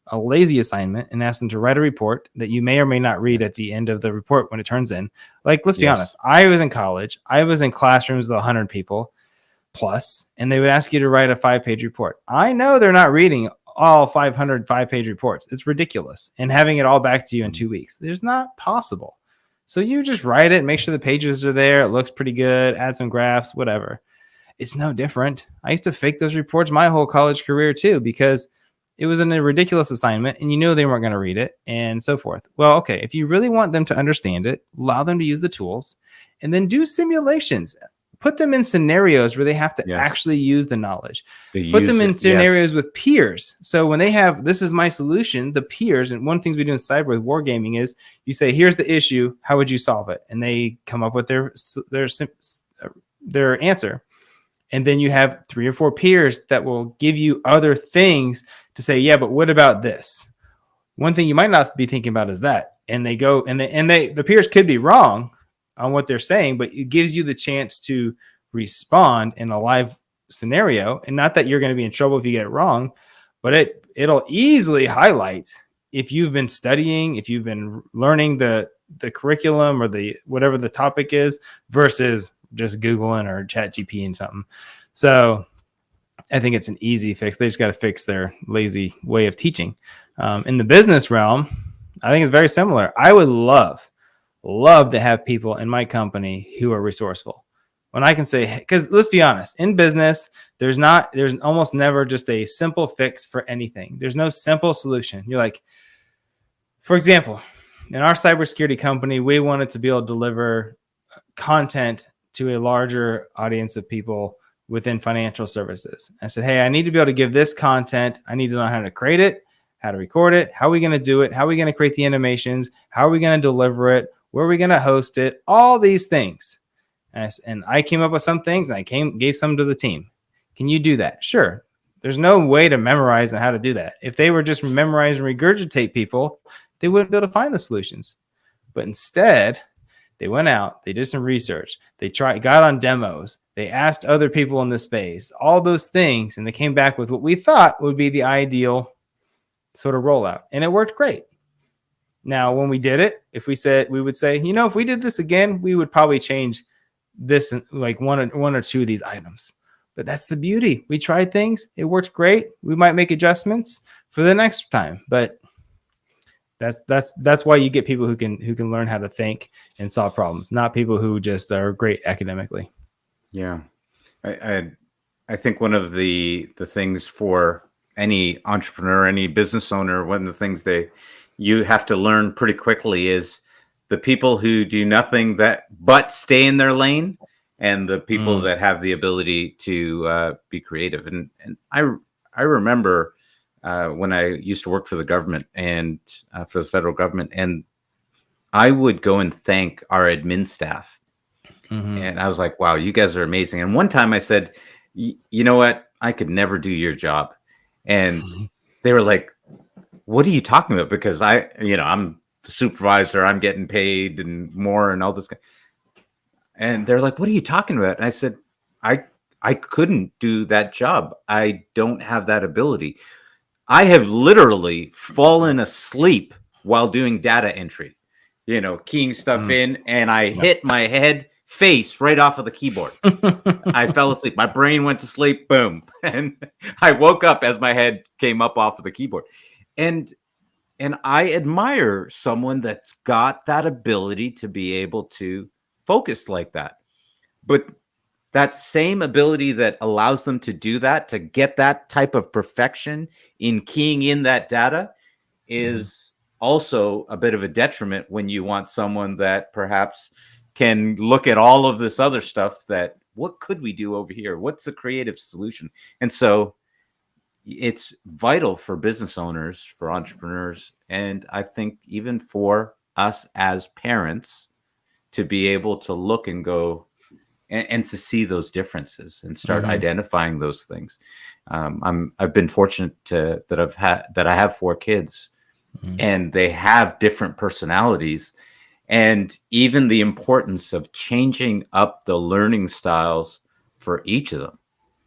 a lazy assignment and asked them to write a report that you may or may not read at the end of the report when it turns in. Like, let's be honest. I was in college. I was in classrooms with 100 people plus, and they would ask you to write a 5-page report. I know they're not reading all 500 5-page reports. It's ridiculous. And having it all back to you in 2 weeks, there's not possible. So you just write it, make sure the pages are there. It looks pretty good. Add some graphs, whatever. It's no different. I used to fake those reports my whole college career too, because it was a ridiculous assignment and you knew they weren't going to read it and so forth. Well, okay, if you really want them to understand it, allow them to use the tools and then do simulations. Put them in scenarios where they have to actually use the knowledge. Put them in scenarios with peers. So when they have, this is my solution, the peers, and one of the things we do in cyber with wargaming is you say, here's the issue. How would you solve it? And they come up with their answer. And then you have 3 or 4 peers that will give you other things to say, yeah, but what about this? One thing you might not be thinking about is that. And they go and the peers could be wrong on what they're saying, but it gives you the chance to respond in a live scenario. And not that you're going to be in trouble if you get it wrong, but it'll easily highlight if you've been studying, if you've been learning the curriculum or the whatever the topic is versus just Googling or Chat GPT and something. So I think it's an easy fix. They just got to fix their lazy way of teaching. In the business realm, I think it's very similar. I would love to have people in my company who are resourceful. When I can say, because let's be honest, in business, there's almost never just a simple fix for anything. There's no simple solution. You're like, for example, in our cybersecurity company, we wanted to be able to deliver content to a larger audience of people within financial services. I said, hey, I need to be able to give this content. I need to know how to create it, how to record it, how are we going to do it, how are we going to create the animations, how are we going to deliver it, where are we going to host it, all these things. And I came up with some things and I gave some to the team. Can you do that? Sure. There's no way to memorize and how to do that. If they were just memorize and regurgitate people, they wouldn't be able to find the solutions. But instead, they went out, they did some research, they got on demos, they asked other people in the space, all those things, and they came back with what we thought would be the ideal sort of rollout. And it worked great. Now, when we did it, we would say, if we did this again, we would probably change this, like one or two of these items. But that's the beauty. We tried things, it worked great. We might make adjustments for the next time, but that's why you get people who can learn how to think and solve problems, not people who just are great academically. Yeah. I think one of the things for any entrepreneur, any business owner, one of the things you have to learn pretty quickly is the people who do nothing but stay in their lane, and the people that have the ability to be creative. And I remember when I used to work for the government and for the federal government, and I would go and thank our admin staff. Mm-hmm. And I was like, wow, you guys are amazing. And one time I said, you know what? I could never do your job. And they were like, what are you talking about? Because I'm the supervisor, I'm getting paid and more and all this. And they're like, what are you talking about? And I said, I couldn't do that job. I don't have that ability. I have literally fallen asleep while doing data entry, keying stuff in, and I hit my face right off of the keyboard. I fell asleep. My brain went to sleep. Boom. And I woke up as my head came up off of the keyboard. And I admire someone that's got that ability to be able to focus like that. But that same ability that allows them to do that, to get that type of perfection in keying in that data, is also a bit of a detriment when you want someone that perhaps can look at all of this other stuff that, what could we do over here? What's the creative solution? And so it's vital for business owners, for entrepreneurs, and I think even for us as parents to be able to look and go, and to see those differences and start identifying those things. I've been fortunate that I have 4 kids, and they have different personalities, and even the importance of changing up the learning styles for each of them.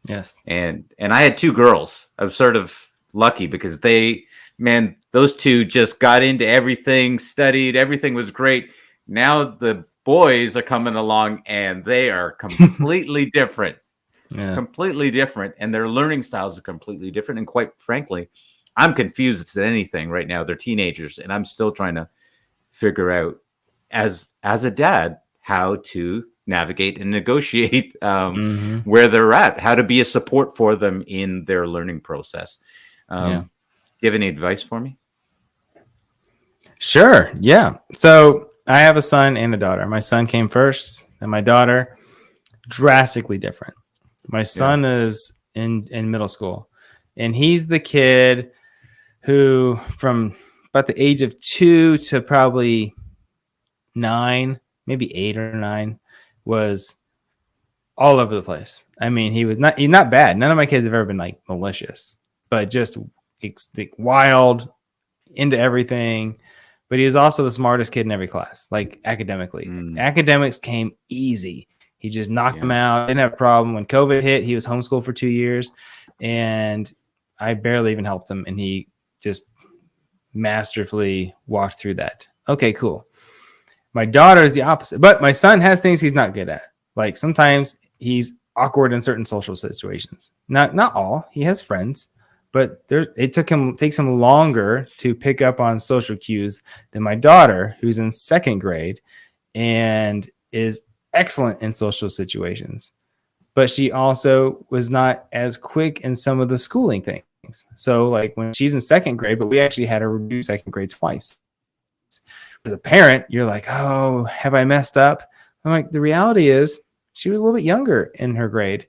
Yes. And I had 2 girls. I was sort of lucky because those 2 just got into everything, studied, everything was great. Now the boys are coming along and they are completely different. Completely different, and their learning styles are completely different. And quite frankly, I'm confused as to anything right now. They're teenagers, and I'm still trying to figure out as a dad how to navigate and negotiate where they're at, how to be a support for them in their learning process. Do you have any advice for me? Sure. Yeah. So I have a son and a daughter. My son came first, and my daughter, drastically different. My son is in middle school, and he's the kid who, from about the age of 2 to probably 9, maybe 8 or 9, was all over the place. I mean, he's not bad. None of my kids have ever been like malicious, but just wild, into everything. But he was also the smartest kid in every class, like academically. Academics came easy. He just knocked them out. Didn't have a problem. When COVID hit, he was homeschooled for 2 years, and I barely even helped him, and he just masterfully walked through that. Okay, cool. My daughter is the opposite, but my son has things he's not good at. Like sometimes he's awkward in certain social situations. Not all. He has friends, but it takes him longer to pick up on social cues than my daughter, who's in 2nd grade and is excellent in social situations. But she also was not as quick in some of the schooling things. So like when she's in 2nd grade, but we actually had her redo 2nd grade twice. As a parent, you're like, oh, have I messed up? I'm like, the reality is she was a little bit younger in her grade,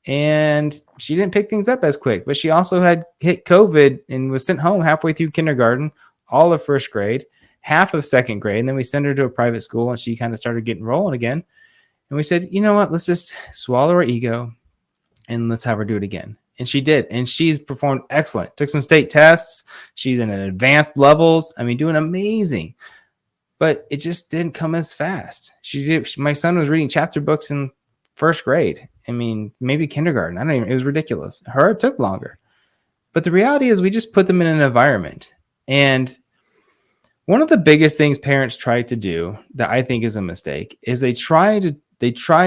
and she didn't pick things up as quick, but she also had hit COVID and was sent home halfway through kindergarten, all of 1st grade, half of 2nd grade. And then we sent her to a private school, and she kind of started getting rolling again. And we said, you know what, let's just swallow our ego and let's have her do it again. And she did. And she's performed excellent. Took some state tests. She's in advanced levels. I mean, doing amazing. But it just didn't come as fast. My son was reading chapter books in 1st grade. I mean, maybe kindergarten. It was ridiculous. It took longer. But the reality is we just put them in an environment. And one of the biggest things parents try to do that I think is a mistake is they try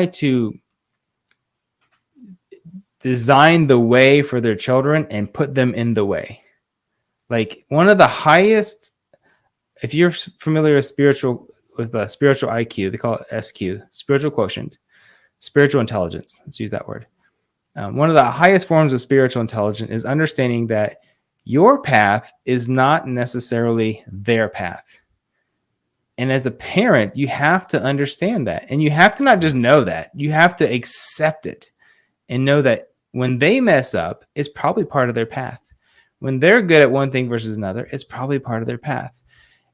to design the way for their children and put them in the way. Like one of the highest, if you're familiar with spiritual IQ, they call it SQ, spiritual quotient, spiritual intelligence. Let's use that word. One of the highest forms of spiritual intelligence is understanding that your path is not necessarily their path. And as a parent, you have to understand that. And you have to not just know that, you have to accept it and know that when they mess up, it's probably part of their path. When they're good at one thing versus another, it's probably part of their path.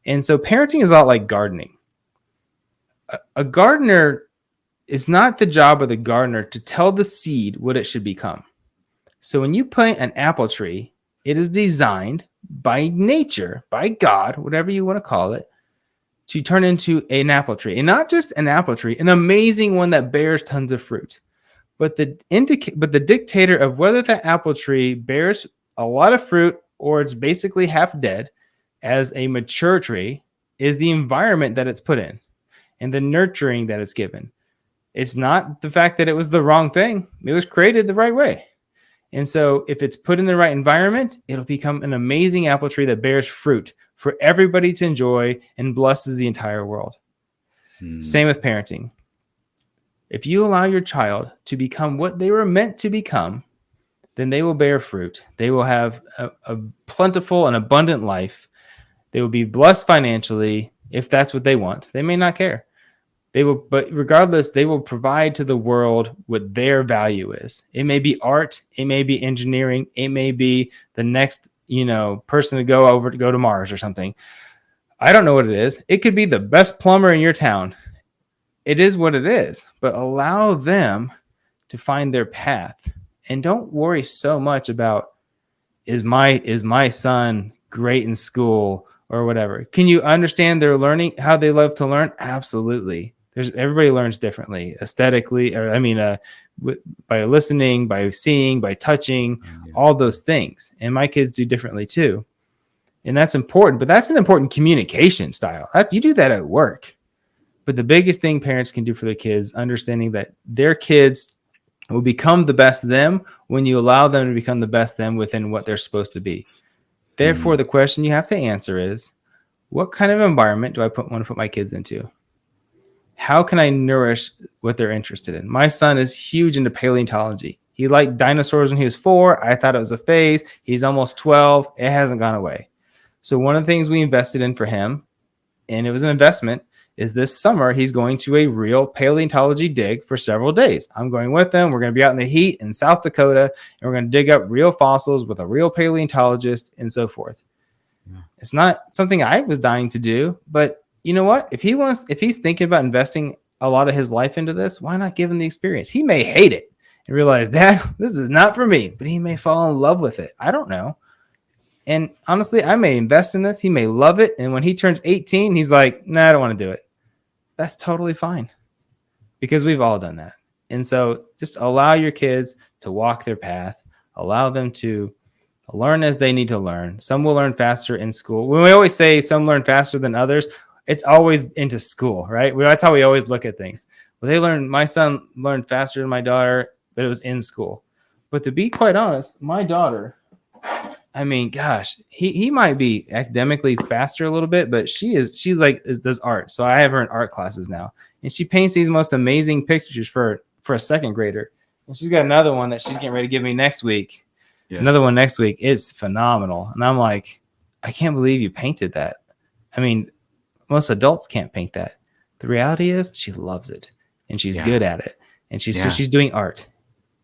And so parenting is a lot like gardening. A gardener, it's not the job of the gardener to tell the seed what it should become. So when you plant an apple tree, it is designed by nature, by God, whatever you want to call it, to turn into an apple tree. And not just an apple tree, an amazing one that bears tons of fruit. But the dictator of whether that apple tree bears a lot of fruit or it's basically half dead as a mature tree is the environment that it's put in and the nurturing that it's given. It's not the fact that it was the wrong thing. It was created the right way. And so if it's put in the right environment, it'll become an amazing apple tree that bears fruit for everybody to enjoy and blesses the entire world. Same with parenting. If you allow your child to become what they were meant to become, then they will bear fruit. They will have a plentiful and abundant life. They will be blessed financially if that's what they want. They may not care. But regardless, they will provide to the world what their value is. It may be art, it may be engineering, it may be the next, person to go to Mars or something. I don't know what it is. It could be the best plumber in your town. It is what it is, but allow them to find their path and don't worry so much about is my son great in school or whatever. Can you understand their learning, how they love to learn? Absolutely. Everybody learns differently, aesthetically, by listening, by seeing, by touching, all those things. And my kids do differently too. And that's important, but that's an important communication style. You do that at work. But the biggest thing parents can do for their kids, understanding that their kids will become the best them when you allow them to become the best them within what they're supposed to be. Therefore, the question you have to answer is, what kind of environment do I want to put my kids into? How can I nourish what they're interested in? My son is huge into paleontology. He liked dinosaurs when he was 4. I thought it was a phase. He's almost 12. It hasn't gone away. So one of the things we invested in for him, and it was an investment, is this summer he's going to a real paleontology dig for several days. I'm going with him. We're going to be out in the heat in South Dakota, and we're going to dig up real fossils with a real paleontologist and so forth. Yeah. It's not something I was dying to do, but you know what? If he's thinking about investing a lot of his life into this, why not give him the experience? He may hate it and realize, Dad, this is not for me, but he may fall in love with it. I don't know. And honestly, I may invest in this. He may love it. And when he turns 18, he's like, nah, I don't want to do it. That's totally fine because we've all done that. And so just allow your kids to walk their path, allow them to learn as they need to learn. Some will learn faster in school. When we always say some learn faster than others, it's always into school, right? That's how we always look at things. Well, my son learned faster than my daughter, but it was in school. But to be quite honest, my daughter, I mean, gosh, he might be academically faster a little bit, but she does art. So I have her in art classes now, and she paints these most amazing pictures for a second grader. And she's got another one that she's getting ready to give me next week. Yeah. Another one next week. It's phenomenal. And I'm like, I can't believe you painted that. I mean, most adults can't paint that. The reality is she loves it and she's good at it. And so she's doing art.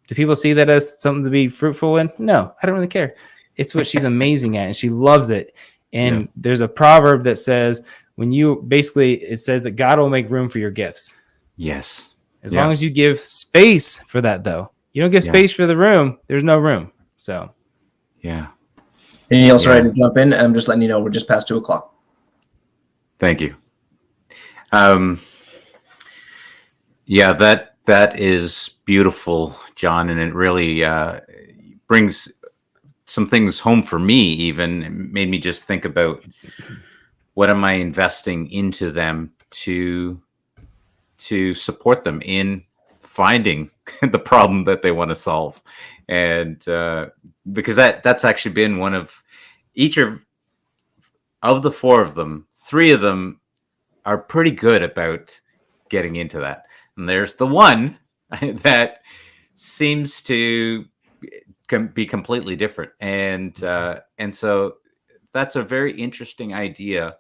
Do people see that as something to be fruitful in? No, I don't really care. It's what she's amazing at and she loves it. And there's a proverb that says it says that God will make room for your gifts. Yes. As long as you give space for that, though. You don't give space for the room, there's no room. So, yeah. And you also ready to jump in? I'm just letting you know we're just past 2:00. Thank you. That is beautiful, John, and it really brings some things home for me. Even it made me just think about what am I investing into them to support them in finding the problem that they want to solve, and because that's actually been one of each of the 4 of them. 3 of them are pretty good about getting into that. And there's the one that seems to be completely different. And so that's a very interesting idea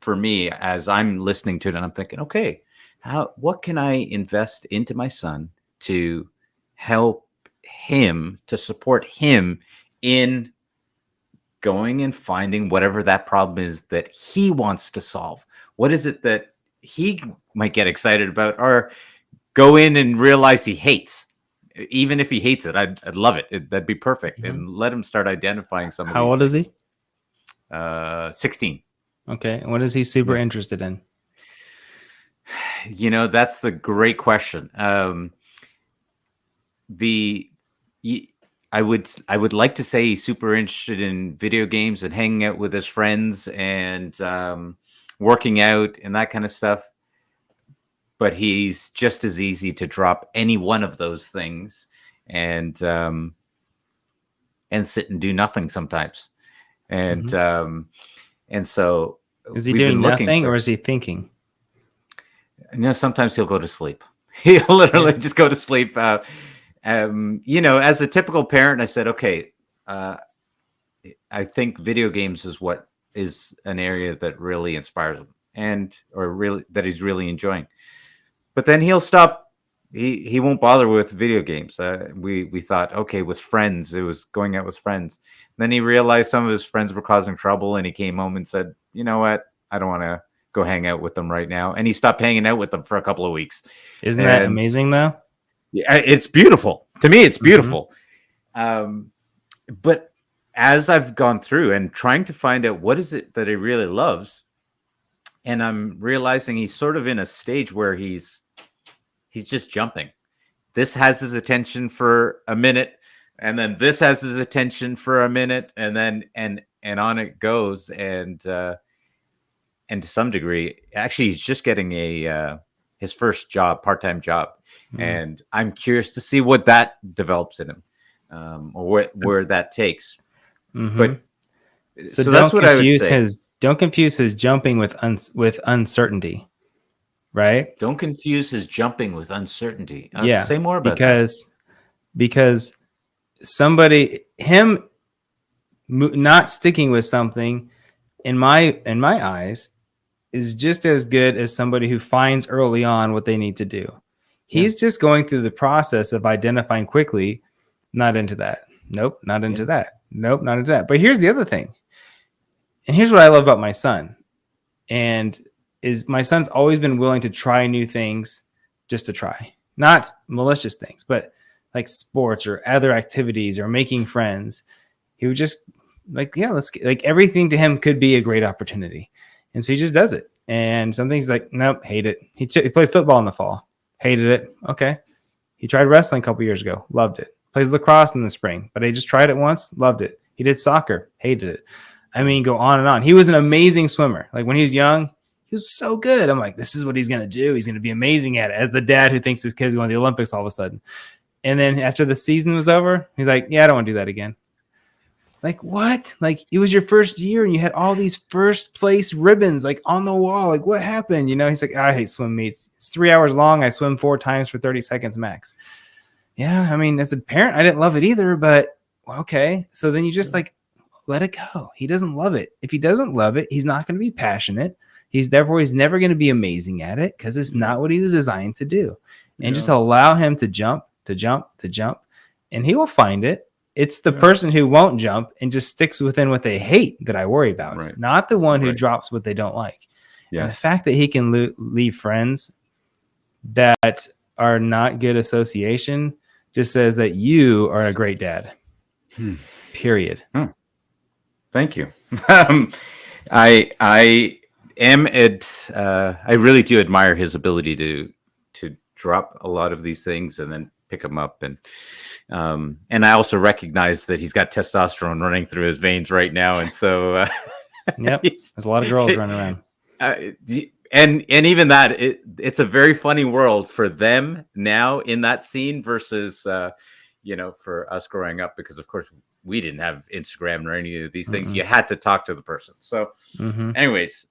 for me as I'm listening to it. And I'm thinking, okay, what can I invest into my son to help him, to support him in going and finding whatever that problem is that he wants to solve? What is it that he might get excited about or go in and realize he hates? Even if he hates it, I'd love it. That'd be perfect. Mm-hmm. And let him start identifying some of How old things. Is he? 16. Okay. And what is he super interested in? That's the great question. I would like to say he's super interested in video games and hanging out with his friends and working out and that kind of stuff. But he's just as easy to drop any one of those things and sit and do nothing sometimes. And and so is he doing nothing or is he thinking? Sometimes he'll go to sleep. He'll literally just go to sleep. As a typical parent, I said, okay, I think video games is an area that really inspires him that he's really enjoying. But then he'll stop. He won't bother with video games. We thought, okay, with friends, it was going out with friends. Then he realized some of his friends were causing trouble, and he came home and said, you know what? I don't want to go hang out with them right now. And he stopped hanging out with them for a couple of weeks. Isn't that amazing, though? Yeah, it's beautiful. To me, it's beautiful. But as I've gone through and trying to find out what is it that he really loves, and I'm realizing he's sort of in a stage where he's just jumping. This has his attention for a minute, and then this has his attention for a minute, and then and on it goes. And to some degree, actually, he's just getting his first job, part-time job, and I'm curious to see what that develops in him, or where that takes. But so that's what I would say. Don't confuse his jumping with uncertainty. Right? Don't confuse his jumping with uncertainty. Say more about that. Because him not sticking with something, in my eyes, is just as good as somebody who finds early on what they need to do. He's just going through the process of identifying quickly, not into that. Nope, not into that. Nope, not into that. But here's the other thing. And here's what I love about my son. And is my son's always been willing to try new things just to try. Not malicious things, but like sports or other activities or making friends. He would just everything to him could be a great opportunity. And so he just does it. And some things like, nope, hate it. He played football in the fall. Hated it. Okay. He tried wrestling a couple years ago. Loved it. Plays lacrosse in the spring, but he just tried it once. Loved it. He did soccer. Hated it. I mean, go on and on. He was an amazing swimmer. Like when he was young, he was so good. I'm like, this is what he's going to do. He's going to be amazing at it. As the dad who thinks his kid's going to the Olympics all of a sudden. And then after the season was over, he's like, yeah, I don't want to do that again. Like, what? Like, it was your first year and you had all these first place ribbons like on the wall. Like, what happened? He's like, I hate swim meets. It's 3 hours long. I swim 4 times for 30 seconds max. Yeah, I mean, as a parent, I didn't love it either, but okay. So then you just let it go. He doesn't love it. If he doesn't love it, he's not going to be passionate. He's never going to be amazing at it because it's not what he was designed to do. And just allow him to jump, and he will find it. It's the person who won't jump and just sticks within what they hate that I worry about, not the one who drops what they don't like. And the fact that he can leave friends that are not good association just says that you are a great dad. Period. Thank you. I really do admire his ability to drop a lot of these things and then pick them up, and I also recognize that he's got testosterone running through his veins right now, and so there's a lot of girls running around. And even that, it's a very funny world for them now in that scene versus for us growing up, because of course we didn't have Instagram or any of these things. You had to talk to the person. So anyways,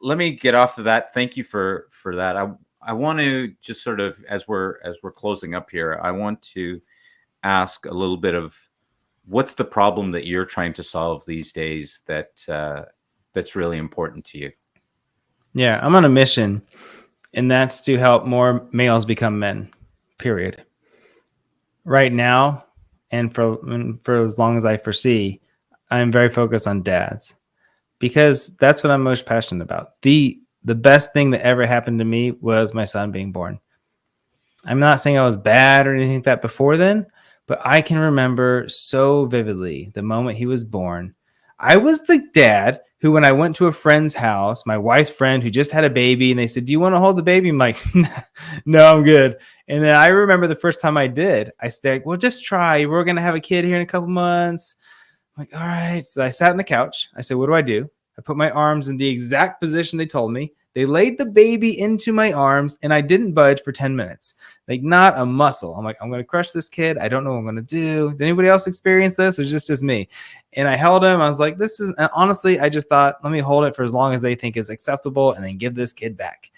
let me get off of that. Thank you for that. I want to just sort of, as we're closing up here, I want to ask a little bit of what's the problem that you're trying to solve these days that's really important to you. Yeah, I'm on a mission, and that's to help more males become men, period. Right now, and for as long as I foresee, I'm very focused on dads because that's what I'm most passionate about. The best thing that ever happened to me was my son being born. I'm not saying I was bad or anything like that before then, but I can remember so vividly the moment he was born. I was the dad who, when I went to a friend's house, my wife's friend who just had a baby, and they said, do you want to hold the baby? I'm like, no, I'm good. And then I remember the first time I did, I said, well, just try. We're going to have a kid here in a couple months. I'm like, all right. So I sat on the couch. I said, what do I do? I put my arms in the exact position they told me. They laid the baby into my arms and I didn't budge for 10 minutes. Like not a muscle. I'm like, I'm going to crush this kid. I don't know what I'm going to do. Did anybody else experience this? Or just me? And I held him. I was like, this is, and honestly, I just thought, let me hold it for as long as they think is acceptable and then give this kid back.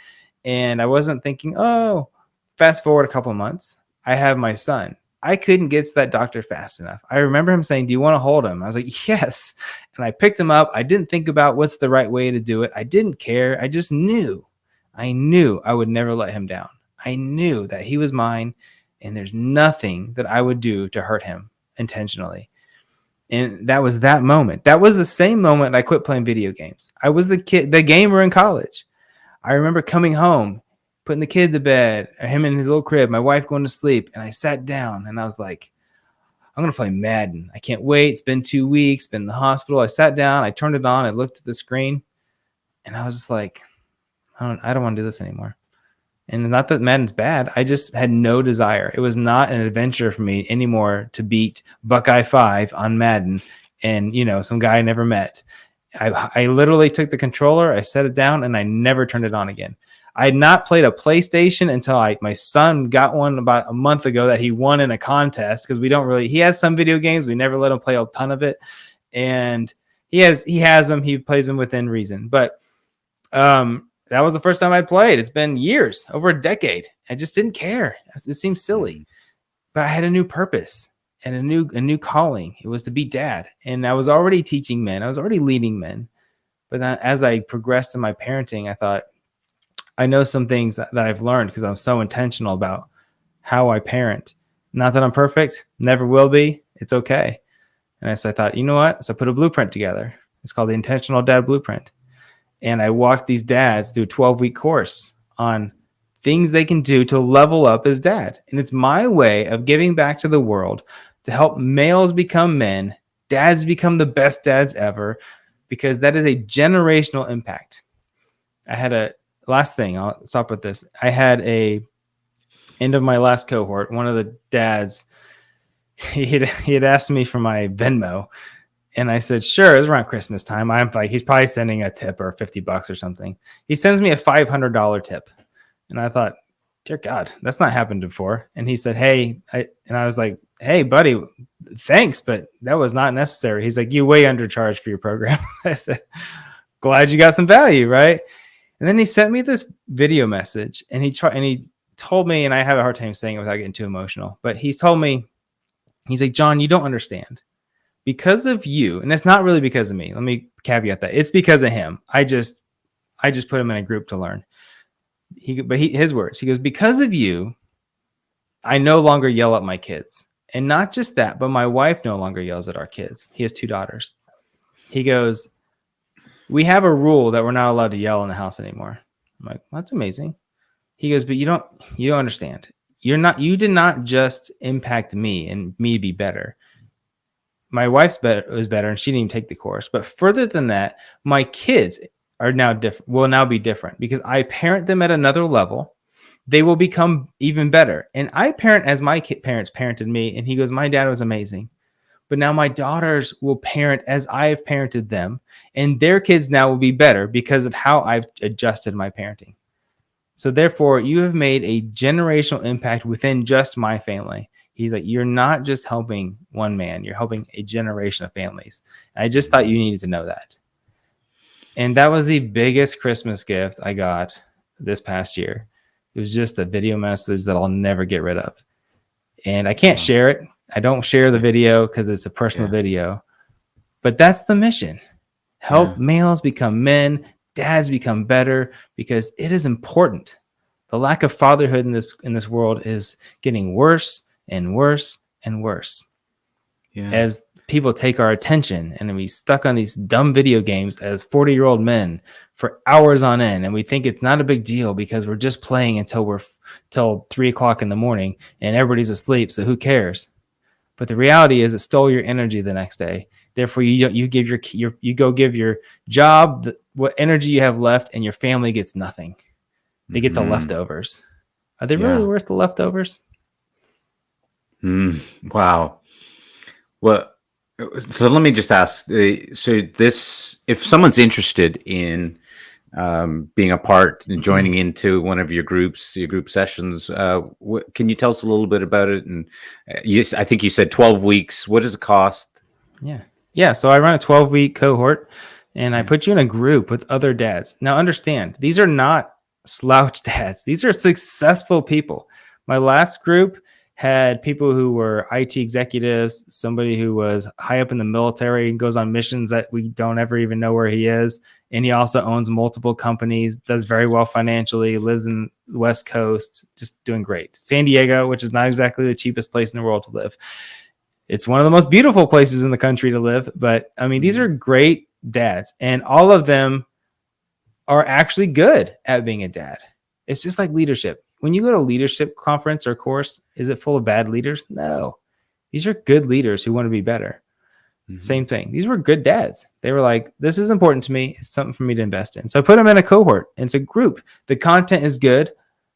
And I wasn't thinking, oh, fast forward a couple of months. I have my son. I couldn't get to that doctor fast enough. I remember him saying, do you want to hold him? I was like, yes. And I picked him up. I didn't think about what's the right way to do it. I didn't care. I just knew. I knew I would never let him down. I knew that he was mine and there's nothing that I would do to hurt him intentionally. And that was that moment. That was the same moment I quit playing video games. I was the gamer in college. I remember coming home, putting the kid to bed, him in his little crib, my wife going to sleep. And I sat down and I was like, I'm going to play Madden. I can't wait. It's been 2 weeks, been in the hospital. I sat down, I turned it on, I looked at the screen and I was just like, I don't want to do this anymore. And not that Madden's bad. I just had no desire. It was not an adventure for me anymore to beat Buckeye 5 on Madden and, some guy I never met. I literally took the controller, I set it down, and I never turned it on again. I had not played a PlayStation until my son got one about a month ago that he won in a contest because he has some video games. We never let him play a ton of it. And he has them. He plays them within reason. But that was the first time I played. It's been years, over a decade. I just didn't care. It seemed silly. But I had a new purpose and a new calling. It was to be dad. And I was already teaching men. I was already leading men. But as I progressed in my parenting, I thought, I know some things that I've learned because I'm so intentional about how I parent. Not that I'm perfect, never will be. It's okay. And so I thought, you know what? So I put a blueprint together. It's called the Intentional Dad Blueprint. And I walked these dads through a 12-week course on things they can do to level up as dad. And it's my way of giving back to the world to help males become men, dads become the best dads ever, because that is a generational impact. I had a last thing, I'll stop with this. I had end of my last cohort, one of the dads, he had asked me for my Venmo. And I said, sure, it's around Christmas time. I'm like, he's probably sending a tip or $50 or something. He sends me a $500 tip. And I thought, dear God, that's not happened before. And he said, hey, I was like, hey, buddy, thanks, but that was not necessary. He's like, you way undercharged for your program. I said, glad you got some value, right? And then he sent me this video message and he told me, and I have a hard time saying it without getting too emotional, but he told me, he's like, John, you don't understand. Because of you, and it's not really because of me. Let me caveat that. It's because of him. I just put him in a group to learn. His words, he goes, because of you, I no longer yell at my kids. And not just that, but my wife no longer yells at our kids. He has 2 daughters. He goes, we have a rule that we're not allowed to yell in the house anymore. I'm like, well, that's amazing. He goes, but you don't understand. You did not just impact me and me be better. My wife's was better and she didn't even take the course. But further than that, my kids are will now be different because I parent them at another level. They will become even better. And I parent as my parents parented me. And he goes, my dad was amazing. But now my daughters will parent as I've parented them. And their kids now will be better because of how I've adjusted my parenting. So therefore, you have made a generational impact within just my family. He's like, you're not just helping one man, you're helping a generation of families. And I just thought you needed to know that. And that was the biggest Christmas gift I got this past year. It was just a video message that I'll never get rid of. And I can't share it. I don't share the video because it's a personal video. But that's the mission. Help males become men, dads become better, because it is important. The lack of fatherhood in this world is getting worse and worse and worse as people take our attention and we stuck on these dumb video games as 40-year-old men for hours on end. And we think it's not a big deal because we're just playing until 3:00 in the morning and everybody's asleep. So who cares? But the reality is it stole your energy the next day. Therefore, you go give your job what energy you have left and your family gets nothing. They get the leftovers. Are they really worth the leftovers? Wow. Well, so let me just ask. So this, if someone's interested in being a part and joining into one of your group sessions, can you tell us a little bit about it? And I think you said 12 weeks. What does it cost? Yeah. So I run a 12-week cohort, and I put you in a group with other dads. Now, understand, these are not slouch dads. These are successful people. My last group had people who were IT executives, somebody who was high up in the military and goes on missions that we don't ever even know where he is. And he also owns multiple companies, does very well financially, lives in the West Coast, just doing great. San Diego, which is not exactly the cheapest place in the world to live. It's one of the most beautiful places in the country to live. But I mean, these are great dads, and all of them are actually good at being a dad. It's just like leadership. When you go to a leadership conference or course, is it full of bad leaders? No. These are good leaders who want to be better. Same thing. These were good dads. They were like, this is important to me. It's something for me to invest in. So I put them in a cohort. It's a group. The content is good.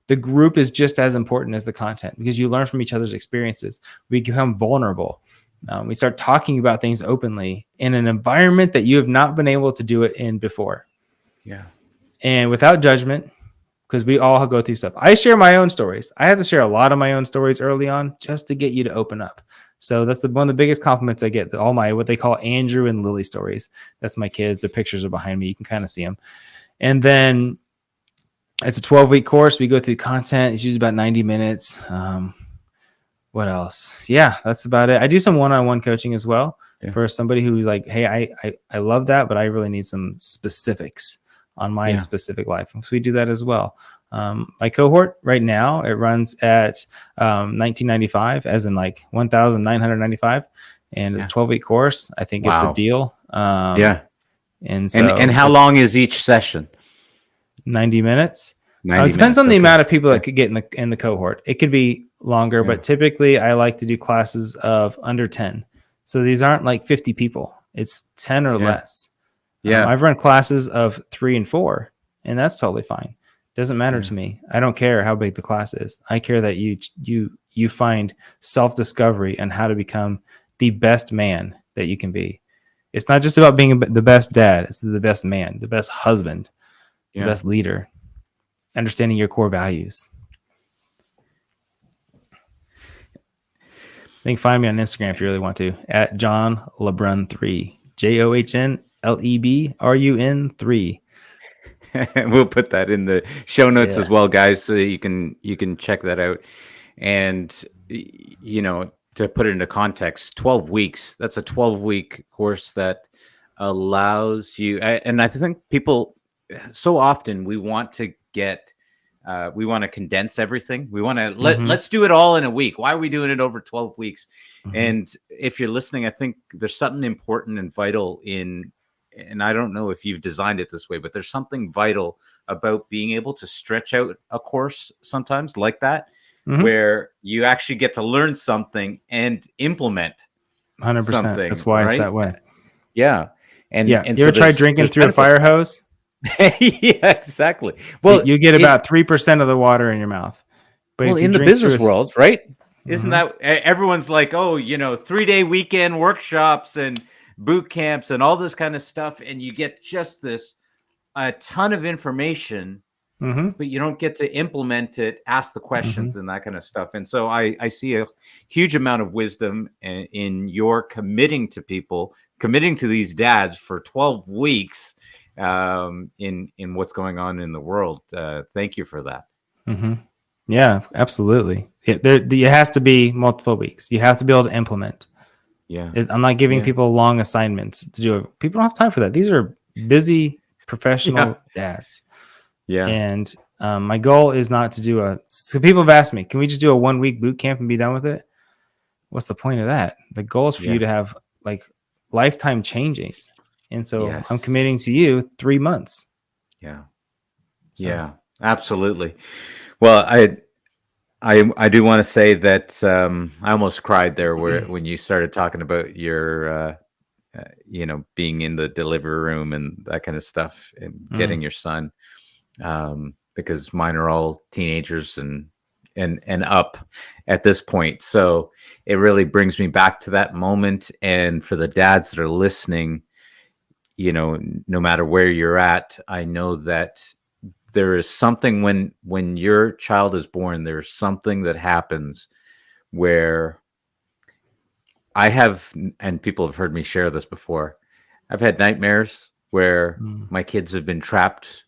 The group is just as important as the content because you learn from each other's experiences. We become vulnerable. We start talking about things openly in an environment that you have not been able to do it in before. Yeah. And without judgment, because we all go through stuff. I share my own stories. I have to share a lot of my own stories early on just to get you to open up. So that's one of the biggest compliments I get. All my, what they call Andrew and Lily stories. That's my kids. The pictures are behind me. You can kind of see them. And then it's a 12-week course. We go through content. It's usually about 90 minutes. What else? Yeah, that's about it. I do some one-on-one coaching as well for somebody who's like, hey, I love that, but I really need some specifics on my specific life. So we do that as well. My cohort right now, it runs at $19.95, as in like $1,995, and it's a 12-week course. I think it's a deal. And so, and how long is each session? 90 minutes. It depends on the amount of people that could get in the cohort. It could be longer, but typically I like to do classes of under 10. So these aren't like 50 people. It's 10 or less. I've run classes of 3 and 4, and that's totally fine. Doesn't matter to me. I don't care how big the class is. I care that you find self-discovery and how to become the best man that you can be. It's not just about being the best dad. It's the best man, the best husband, the best leader, understanding your core values. I think find me on Instagram if you really want to, at John Lebrun 3, JohnLebrun 3. We'll put that in the show notes as well, guys, so that you can check that out. And to put it into context, 12 weeks, that's a 12-week course that allows you, and I think people, so often we want to condense everything. We want to let's do it all in a week. Why are we doing it over 12 weeks? And if you're listening, I think there's something important and vital and I don't know if you've designed it this way, but there's something vital about being able to stretch out a course sometimes like that, where you actually get to learn something and implement 100%. something. That's why it's that way. Yeah. And you ever try drinking through a fire hose? Yeah, exactly. Well, you get about 3% of the water in your mouth. But in the business world, right? Isn't that everyone's like, 3-day weekend workshops and boot camps and all this kind of stuff, and you get just a ton of information, but you don't get to implement it, ask the questions and that kind of stuff. And so I see a huge amount of wisdom in your committing to these dads for 12 weeks in what's going on in the world. Thank you for that. Yeah, absolutely. It has to be multiple weeks. You have to be able to implement. I'm not giving people long assignments to do it. People don't have time for that. These are busy professional dads. And my goal is not to do so people have asked me, can we just do a 1-week boot camp and be done with it? What's the point of that? The goal is for you to have like lifetime changes. And so I'm committing to you 3 months. Yeah, absolutely. Well, I do want to say that I almost cried there when you started talking about your being in the delivery room and that kind of stuff and getting your son, because mine are all teenagers and and up at this point. So it really brings me back to that moment. And for the dads that are listening, no matter where you're at, I know that there is something when your child is born, there's something that happens where I have, and people have heard me share this before, I've had nightmares where my kids have been trapped,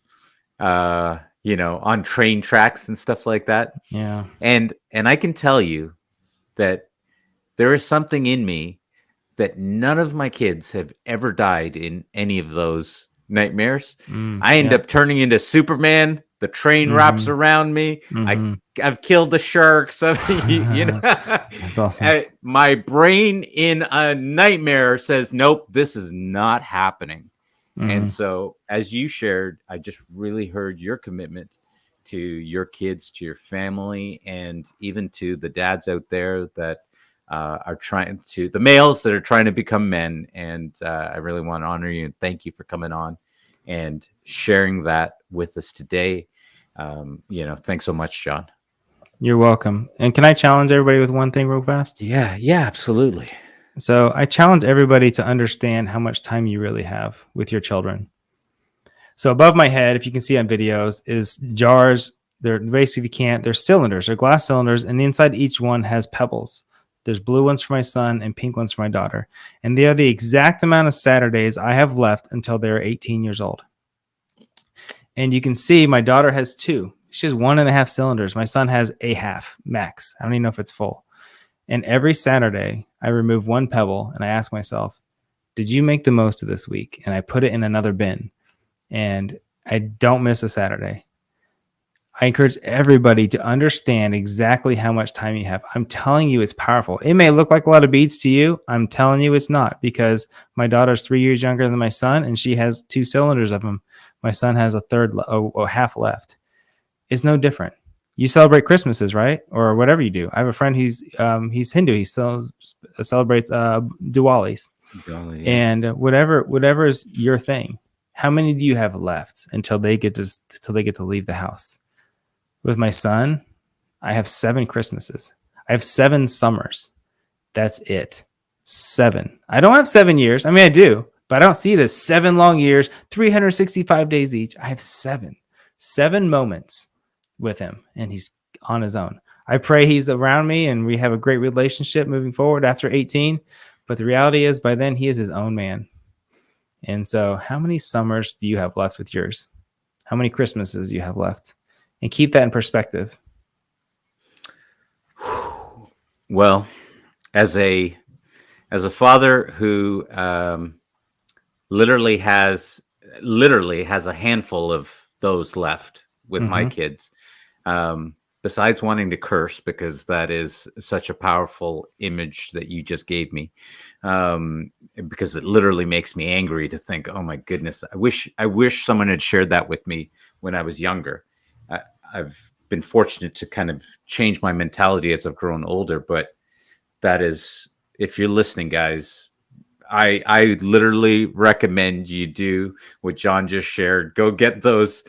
on train tracks and stuff like that. Yeah. And I can tell you that there is something in me that none of my kids have ever died in any of those nightmares. I end up turning into Superman. The train wraps around me. I've killed the sharks. That's awesome. My brain in a nightmare says, nope, this is not happening. And so as you shared, I just really heard your commitment to your kids, to your family, and even to the dads out there that are trying to, the males that are trying to become men. And I really want to honor you and thank you for coming on and sharing that with us today. Thanks so much, John. You're welcome. And can I challenge everybody with one thing real fast? Yeah, absolutely. So I challenge everybody to understand how much time you really have with your children. So above my head, if you can see on videos, is jars. They're basically, they're cylinders, they're glass cylinders, and inside each one has pebbles. There's blue ones for my son and pink ones for my daughter. And they are the exact amount of Saturdays I have left until they're 18 years old. And you can see my daughter has 2. She has 1.5 cylinders. My son has a half max. I don't even know if it's full. And every Saturday, I remove 1 pebble and I ask myself, did you make the most of this week? And I put it in another bin. And I don't miss a Saturday. I encourage everybody to understand exactly how much time you have. I'm telling you, it's powerful. It may look like a lot of beads to you. I'm telling you it's not, because my daughter's 3 years younger than my son, and she has 2 cylinders of them. My son has a third or half left. It's no different. You celebrate Christmases, right? Or whatever you do. I have a friend he's Hindu. He still celebrates Diwalis. Yeah. And whatever is your thing. How many do you have left until they get to leave the house? With my son, I have 7 Christmases. I have 7 summers. That's it. 7. I don't have 7 years. I mean, I do, but I don't see it as 7 long years, 365 days each. I have 7 moments with him, and he's on his own. I pray he's around me and we have a great relationship moving forward after 18. But the reality is, by then he is his own man. And so how many summers do you have left with yours? How many Christmases do you have left? And keep that in perspective. Well, as a father who literally has a handful of those left with my kids, besides wanting to curse, because that is such a powerful image that you just gave me, because it literally makes me angry to think, oh my goodness, I wish someone had shared that with me when I was younger. I've been fortunate to kind of change my mentality as I've grown older, but that is, if you're listening, guys, I literally recommend you do what John just shared. Go get those,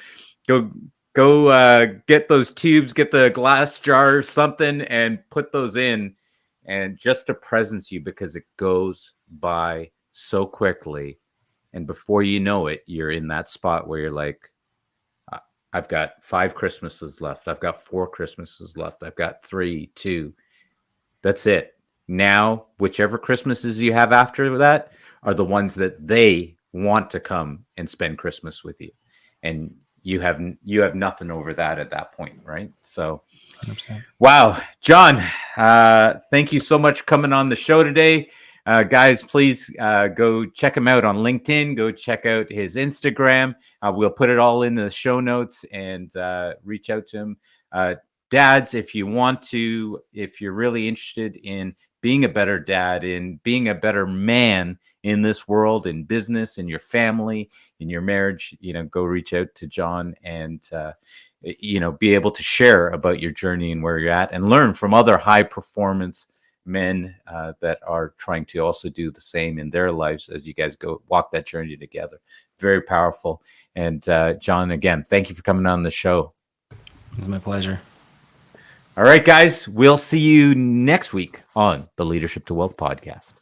get those tubes, get the glass jars, something, and put those in, and just to presence you, because it goes by so quickly. And before you know it, you're in that spot where you're like, I've got 5 Christmases left. I've got 4 Christmases left. I've got 3, 2. That's it. Now, whichever Christmases you have after that are the ones that they want to come and spend Christmas with you. And you have nothing over that at that point, right? So, 100%. Wow. John, thank you so much for coming on the show today. Guys, please go check him out on LinkedIn. Go check out his Instagram. We'll put it all in the show notes, and reach out to him. Dads, if you're really interested in being a better dad, in being a better man in this world, in business, in your family, in your marriage, go reach out to John and, be able to share about your journey and where you're at, and learn from other high performance men that are trying to also do the same in their lives as you guys go walk that journey together. Very powerful. And John, again, thank you for coming on the show. It was my pleasure. All right, guys, we'll see you next week on the Leadership to Wealth podcast.